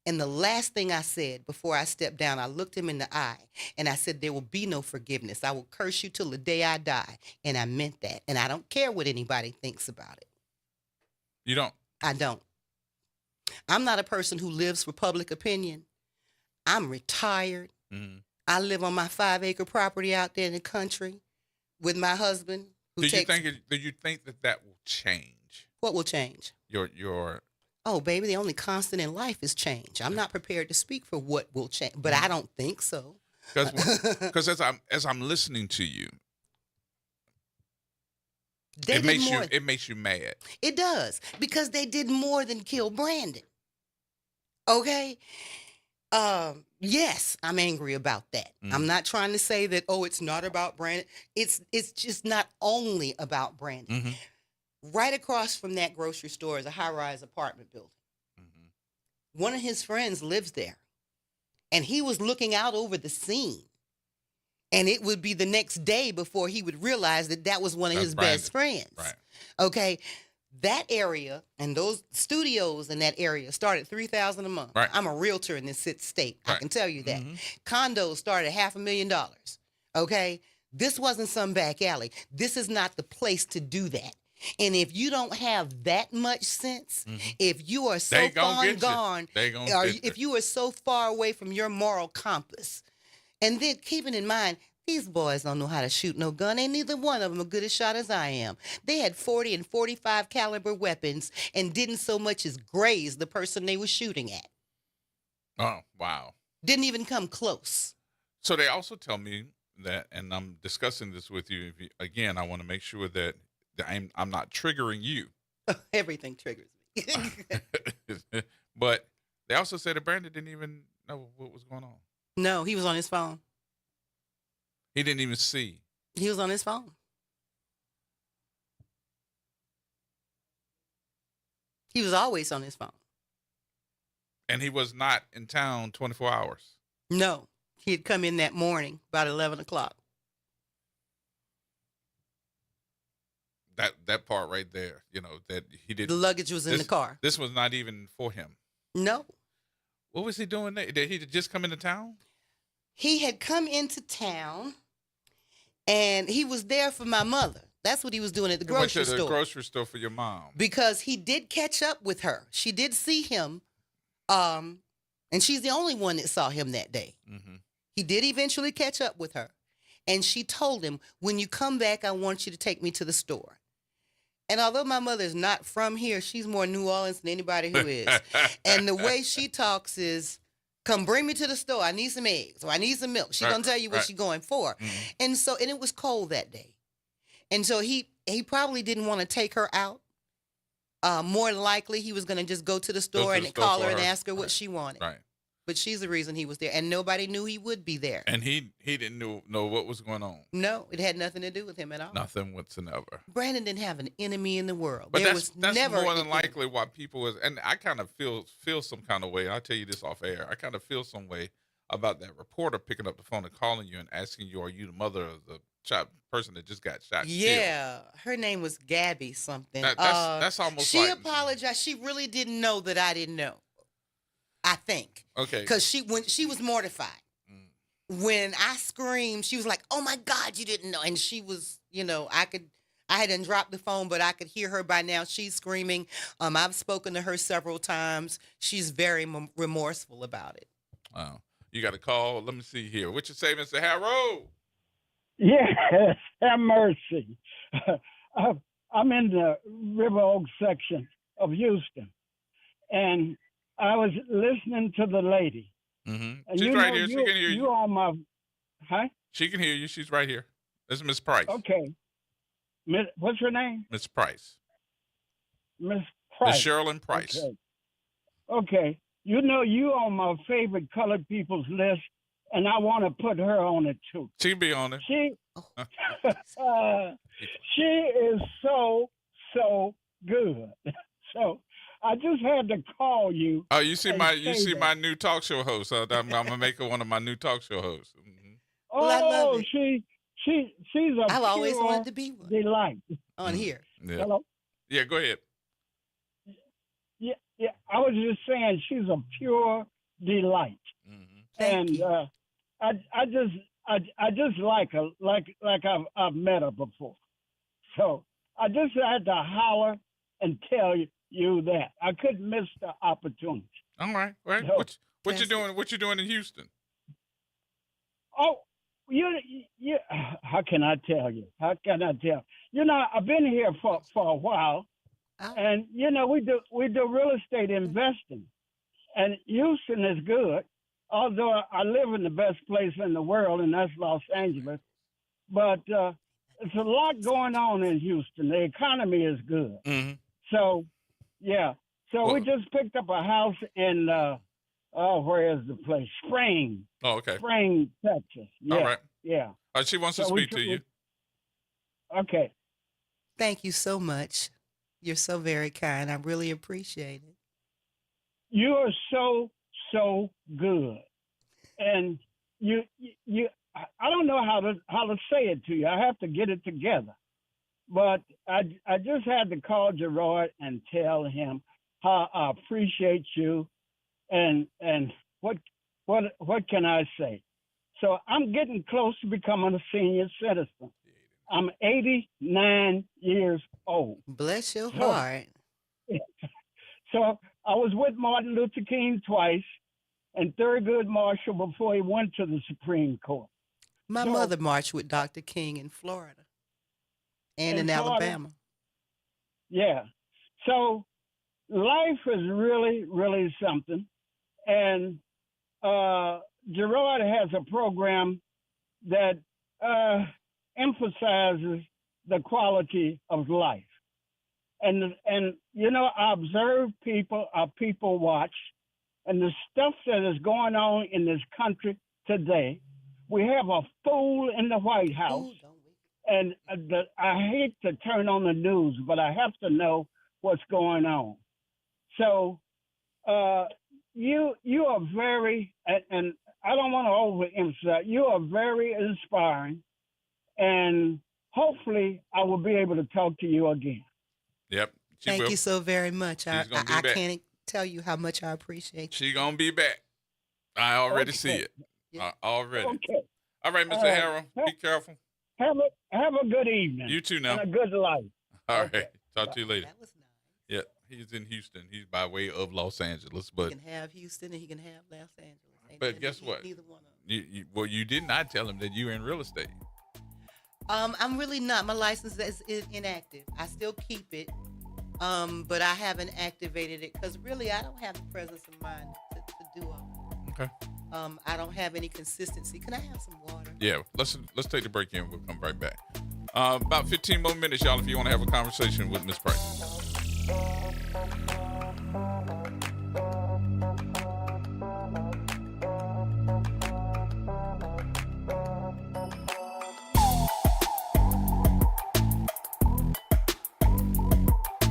And the last thing I said before I stepped down, I looked him in the eye and I said, there will be no forgiveness. I will curse you till the day I die. And I meant that. And I don't care what anybody thinks about it. You don't? I don't. I'm not a person who lives for public opinion. I'm retired. Mm-hmm. I live on my 5-acre property out there in the country with my husband. Do you think that will change? What will change? Your Oh, baby, the only constant in life is change. I'm not prepared to speak for what will change, but I don't think so. Because as I'm listening to you, it makes you mad. It does, because they did more than kill Brandon. Okay? Yes, I'm angry about that. I'm not trying to say that, it's not about Brandon. It's just not only about Brandon. Mm-hmm. Right across from that grocery store is a high-rise apartment building. Mm-hmm. One of his friends lives there, and he was looking out over the scene, and it would be the next day before he would realize that was one of his best friends. Right. Okay, that area and those studios in that area start at $3,000 a month. Right. I'm a realtor in this state. Right. I can tell you that. Mm-hmm. Condos start at $500,000. Okay, this wasn't some back alley. This is not the place to do that. And if you don't have that much sense, if you are so far gone, if you are so far away from your moral compass, and then keeping in mind, these boys don't know how to shoot no gun. Ain't neither one of them a good a shot as I am. They had 40 and 45 caliber weapons and didn't so much as graze the person they were shooting at. Oh, wow. Didn't even come close. So they also tell me that, and I'm discussing this with you, again, I want to make sure that I'm not triggering you. Everything triggers me. But they also said that Brandon didn't even know what was going on. No, he was on his phone. He didn't even see. He was on his phone. He was always on his phone. And he was not in town 24 hours. No, he had come in that morning about 11 o'clock. That part right there, that he did. The luggage was in the car. This was not even for him. No. What was he doing there? Did he just come into town? He had come into town, and he was there for my mother. That's what he was doing at the grocery store. Went to the grocery store for your mom. Because he did catch up with her. She did see him, and she's the only one that saw him that day. Mm-hmm. He did eventually catch up with her, and she told him, when you come back, I want you to take me to the store. And although my mother is not from here, she's more New Orleans than anybody who is. And the way she talks is, come bring me to the store. I need some eggs or I need some milk. She's going to tell you what she's going for. Mm-hmm. And it was cold that day. And so he probably didn't want to take her out. More likely, he was going to just go to the store and call her and ask her what she wanted. Right. But she's the reason he was there. And nobody knew he would be there. And he didn't know what was going on. No, it had nothing to do with him at all. Nothing whatsoever. Brandon didn't have an enemy in the world. But that's never more than likely why people was, and I kind of feel some kind of way. I'll tell you this off air. I kind of feel some way about that reporter picking up the phone and calling you and asking you, are you the mother of the person that just got shot? Yeah, her name was Gabby something. That's almost she apologized. She really didn't know that I didn't know. I think. Okay. Because she was mortified. When I screamed, she was like, "Oh my God, you didn't know!" And she was, I hadn't dropped the phone, but I could hear her by now. She's screaming. I've spoken to her several times. She's very remorseful about it. Wow. You got a call. Let me see here. What you say, Mr. Harrow? Yes, have mercy. I'm in the River Oaks section of Houston, and I was listening to the lady. Mm-hmm. She's right here. She can hear you. You on my, huh? She can hear you. She's right here. This is Miss Price. Okay. What's her name? Miss Price. Miss Price. Miss Sherilyn Price. Okay. You on my favorite colored people's list, and I want to put her on it too. She can be on it. She is so good. So I just had to call you. Oh, you see my new talk show host. I'm gonna make her one of my new talk show hosts. Mm-hmm. Oh, well, I love it. She's a I've always wanted to be one. Delight on here. Yeah. Hello. Yeah, go ahead. Yeah. I was just saying she's a pure delight. Thank you. I just like her, like I've met her before. So I just had to holler and tell you that I couldn't miss the opportunity. All right. Right. So, What you doing? What you doing in Houston? oh, you, how can I tell you? How can I tell? You know, I've been here for a while, and you know, we do real estate investing, and Houston is good. Although I live in the best place in the world, and that's Los Angeles, but it's a lot going on in Houston. The economy is good. So, yeah. So we just picked up a house in, where is the place? Spring. Oh, okay. Spring, Texas. Yeah. All right. Yeah. All right, she wants to speak to you. Okay. Thank you so much. You're so very kind. I really appreciate it. You are so good, and you I don't know how to say it to you. I have to get it together, but I just had to call Gerod and tell him how I appreciate you, and what can I say? So I'm getting close to becoming a senior citizen. I'm 89 years old. Bless your heart. So I was with Martin Luther King twice, and Thurgood Marshall before he went to the Supreme Court. My mother marched with Dr. King in Florida and in Alabama. Yeah. So life is really, really something. And Gerard has a program that emphasizes the quality of life. And you know, I observe people, people watch, and the stuff that is going on in this country today. We have a fool in the White House, and I hate to turn on the news, but I have to know what's going on. So you are very, and I don't want to overemphasize, you are very inspiring, and hopefully I will be able to talk to you again. Yep. Thank you so very much. I back. Can't tell you how much I appreciate you. She's going to be back. I already see it. Already. Okay. All right, Mr. Harrell, be careful. Have a good evening. You too now. And a good life. All right. Talk to you later. That was nice. Yeah, he's in Houston. He's by way of Los Angeles. But he can have Houston and he can have Los Angeles. But guess what? Neither one of them. Well, you did not tell him that you're in real estate. I'm really not. My license is inactive. I still keep it, but I haven't activated it because really I don't have the presence of mind to do all that. Okay. I don't have any consistency. Can I have some water? Yeah, let's take the break in. We'll come right back. About 15 more minutes, y'all, if you want to have a conversation with Ms. Price.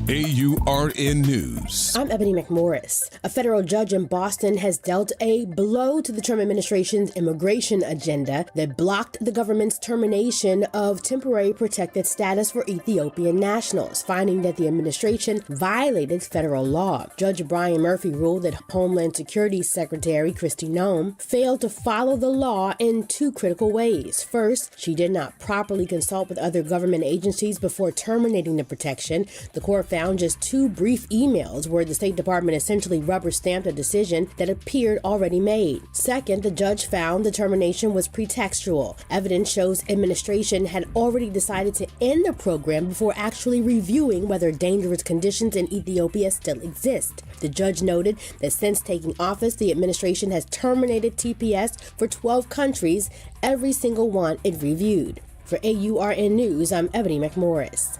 AURN News. I'm Ebony McMorris. A federal judge in Boston has dealt a blow to the Trump administration's immigration agenda that blocked the government's termination of temporary protected status for Ethiopian nationals, finding that the administration violated federal law. Judge Brian Murphy ruled that Homeland Security Secretary Kristi Noem failed to follow the law in two critical ways. First, she did not properly consult with other government agencies before terminating the protection. The court found just two brief emails where the State Department essentially rubber-stamped a decision that appeared already made. Second, the judge found the termination was pretextual. Evidence shows administration had already decided to end the program before actually reviewing whether dangerous conditions in Ethiopia still exist. The judge noted that since taking office, the administration has terminated TPS for 12 countries, every single one it reviewed. For AURN News, I'm Ebony McMorris.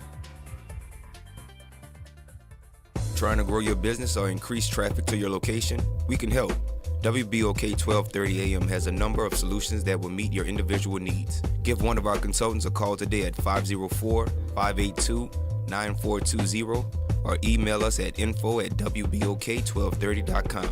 Trying to grow your business or increase traffic to your location? We can help. WBOK 1230 AM has a number of solutions that will meet your individual needs. Give one of our consultants a call today at 504-582-9420 or email us at info@wbok1230.com.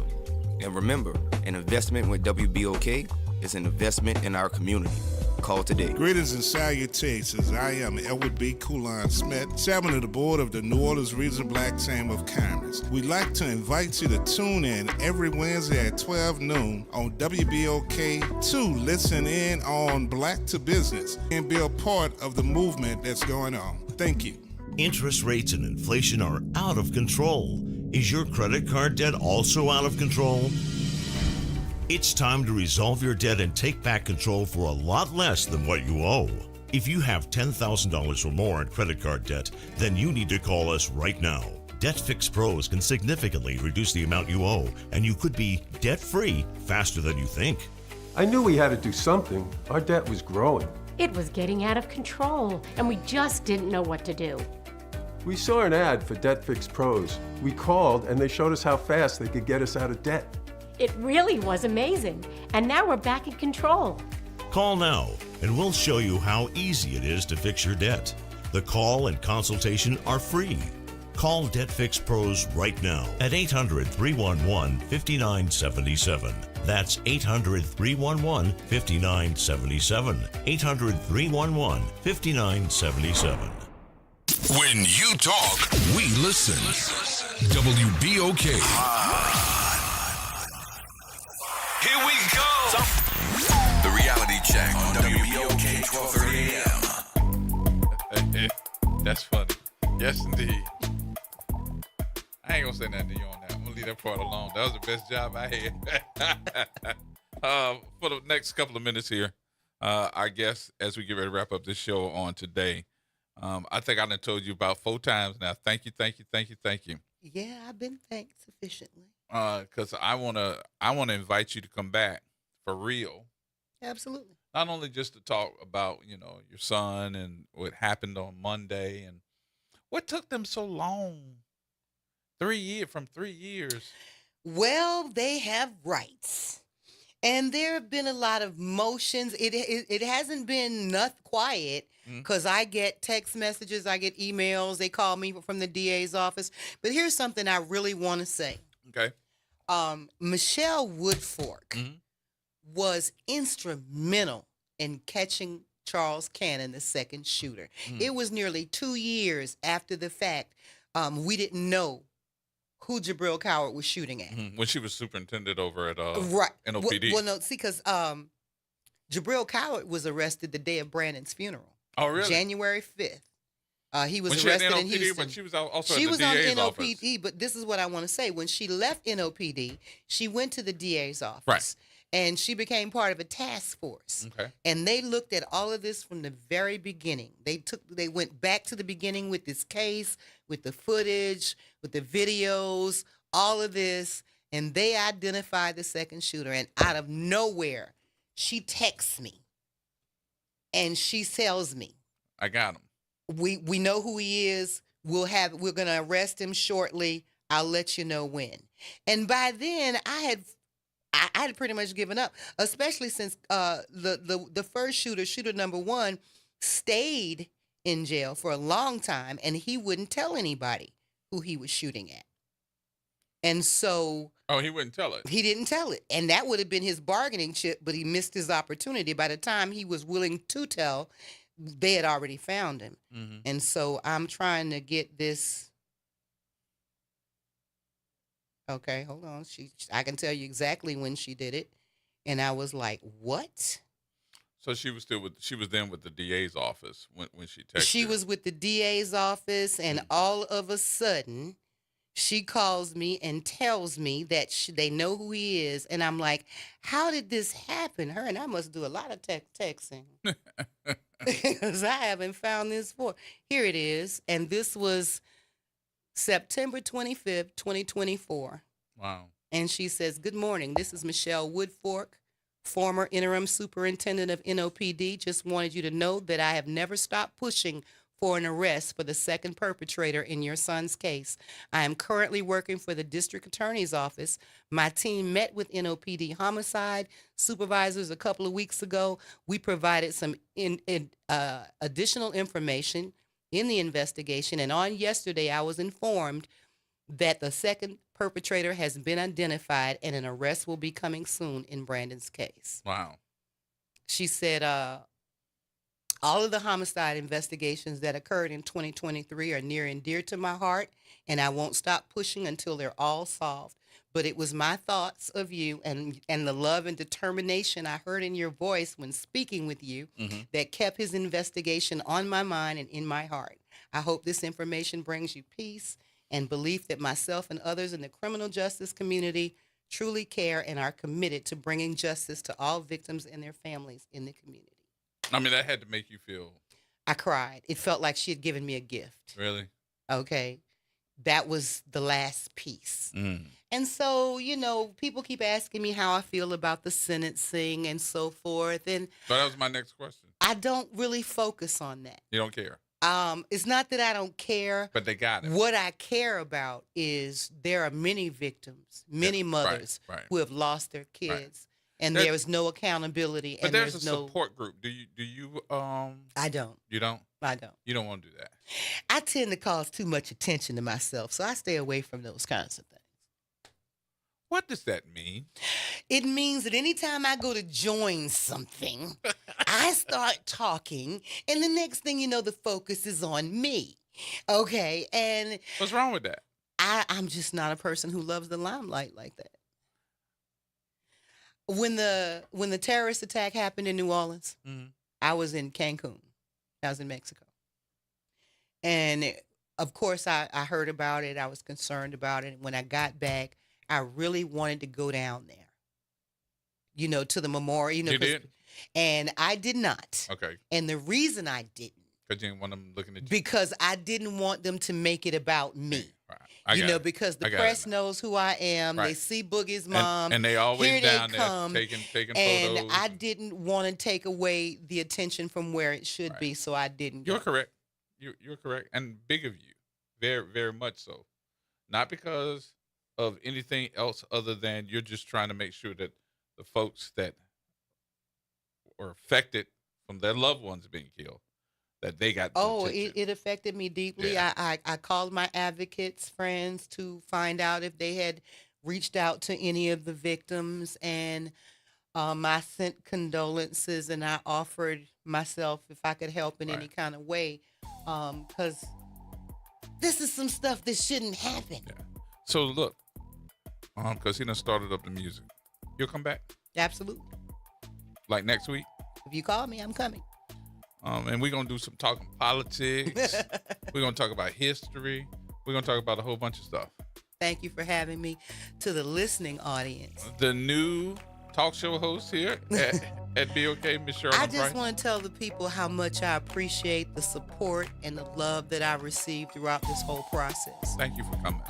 And remember, an investment with WBOK is an investment in our community. Call today. Greetings and salutations. I am Elwood B. Coulon Smith, chairman of the board of the New Orleans Regional Black Chamber of Commerce. We'd like to invite you to tune in every Wednesday at 12 noon on WBOK to listen in on Black to Business and be a part of the movement that's going on. Thank you. Interest rates and inflation are out of control. Is your credit card debt also out of control? It's time to resolve your debt and take back control for a lot less than what you owe. If you have $10,000 or more in credit card debt, then you need to call us right now. Debt Fix Pros can significantly reduce the amount you owe, and you could be debt-free faster than you think. I knew we had to do something. Our debt was growing. It was getting out of control, and we just didn't know what to do. We saw an ad for Debt Fix Pros. We called, and they showed us how fast they could get us out of debt. It really was amazing, and now we're back in control. Call now, and we'll show you how easy it is to fix your debt. The call and consultation are free. Call Debt Fix Pros right now at 800-311-5977. That's 800-311-5977. 800-311-5977. When you talk, we listen. WBOK. Here we go. The reality check on WBOK 1230 AM. That's funny. Yes, indeed. I ain't gonna say nothing to you on that. I'm gonna leave that part alone. That was the best job I had. For the next couple of minutes here, I guess as we get ready to wrap up this show on today, I think I done told you about 4 times now. Thank you. Yeah, I've been thanked sufficiently. Because I wanna invite you to come back for real. Absolutely. Not only just to talk about your son and what happened on Monday and what took them so long. 3 years. Well, they have rights. And there have been a lot of motions. It hasn't been not quiet because I get text messages, I get emails. They call me from the DA's office. But here's something I really want to say. Okay. Michelle Woodfork was instrumental in catching Charles Cannon, the second shooter. It was nearly 2 years after the fact. We didn't know who Jabril Coward was shooting at. When she was superintendent over at right. NOPD. Well, no, see, because Jabril Coward was arrested the day of Brandon's funeral. Oh, really? January 5th. He was when arrested she in Houston. But she was also she at the was DA's on office. NOPD, but this is what I want to say. When she left NOPD, she went to the DA's office. Right. And she became part of a task force. Okay. And they looked at all of this from the very beginning. They went back to the beginning with this case, with the footage, with the videos, all of this, and they identified the second shooter. And out of nowhere, she texts me and she tells me, I got him. We know who he is. We're gonna arrest him shortly. I'll let you know when. And by then I had pretty much given up, especially since the first shooter number 1, stayed in jail for a long time, and he wouldn't tell anybody who he was shooting at. And so... Oh, he wouldn't tell it? He didn't tell it. And that would have been his bargaining chip, but he missed his opportunity. By the time he was willing to tell, they had already found him. Mm-hmm. And so I'm trying to get this... Okay, hold on. I can tell you exactly when she did it. And I was like, what? So she was then with the DA's office when she texted. She was with the DA's office, and all of a sudden, she calls me and tells me that they know who he is. And I'm like, how did this happen? Her and I must do a lot of texting. Because I haven't found this for. Here it is. And this was September 25th, 2024. Wow. And she says, good morning. This is Michelle Woodfork, former interim superintendent of NOPD. Just wanted you to know that I have never stopped pushing for an arrest for the second perpetrator in your son's case. I am currently working for the district attorney's office. My team met with NOPD homicide supervisors a couple of weeks ago. We provided some additional information in the investigation, and on yesterday I was informed that the second perpetrator has been identified and an arrest will be coming soon in Brandon's case. Wow. She said, All of the homicide investigations that occurred in 2023 are near and dear to my heart, and I won't stop pushing until they're all solved. But it was my thoughts of you and the love and determination I heard in your voice when speaking with you that kept his investigation on my mind and in my heart. I hope this information brings you peace and belief that myself and others in the criminal justice community truly care and are committed to bringing justice to all victims and their families in the community. I mean, that had to make you feel... I cried. It felt like she had given me a gift. Really? Okay. That was the last piece. And so, you know, people keep asking me how I feel about the sentencing and so forth. And So that was my next question. I don't really focus on that. You don't care? It's not that I don't care. But they got it. What I care about is there are many victims, many mothers right. who have lost their kids. Right. And there is no accountability. But and there's a no support group. Do you I don't. You don't? I don't. You don't want to do that. I tend to cause too much attention to myself, so I stay away from those kinds of things. What does that mean? It means that anytime I go to join something, I start talking, and the next thing you know, the focus is on me. Okay, and what's wrong with that? I'm just not a person who loves the limelight like that. When the terrorist attack happened in New Orleans, I was in Cancun. I was in Mexico. And of course, I heard about it. I was concerned about it. When I got back, I really wanted to go down there, you know, to the memorial. You know, you did? And I did not. Okay. And the reason I didn't. Because you didn't want them looking at you. Because I didn't want them to make it about me. Right. You know, because the press knows who I am. Right. They see Boogie's mom. And they always here down they there come, taking and photos. I didn't want to take away the attention from where it should be, so I didn't. You're correct. You're correct. And big of you. Very, very much so. Not because of anything else other than you're just trying to make sure that the folks that were affected from their loved ones being killed, that they got it affected me deeply. Yeah. I called my advocates friends to find out if they had reached out to any of the victims, and I sent condolences, and I offered myself if I could help in any kind of way, because this is some stuff that shouldn't happen. Yeah. So look, because he done started up the music, you'll come back? Absolutely. Like next week? If you call me, I'm coming. And we're going to do some talking politics. We're going to talk about history. We're going to talk about a whole bunch of stuff. Thank you for having me. To the listening audience, the new talk show host here at BOK, Miss Cheryl. I just want to tell the people how much I appreciate the support and the love that I received throughout this whole process. Thank you for coming.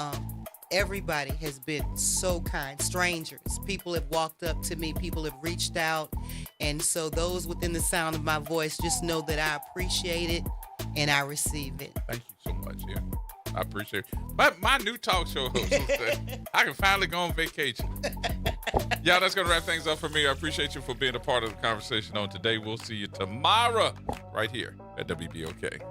Everybody has been so kind. Strangers, people have walked up to me, people have reached out. And so those within the sound of my voice just know that I appreciate it and I receive it. Thank you so much. Yeah, I appreciate it. But my new talk show host, I can finally go on vacation. Y'all, that's going to wrap things up for me. I appreciate you for being a part of the conversation on today. We'll see you tomorrow right here at WBOK.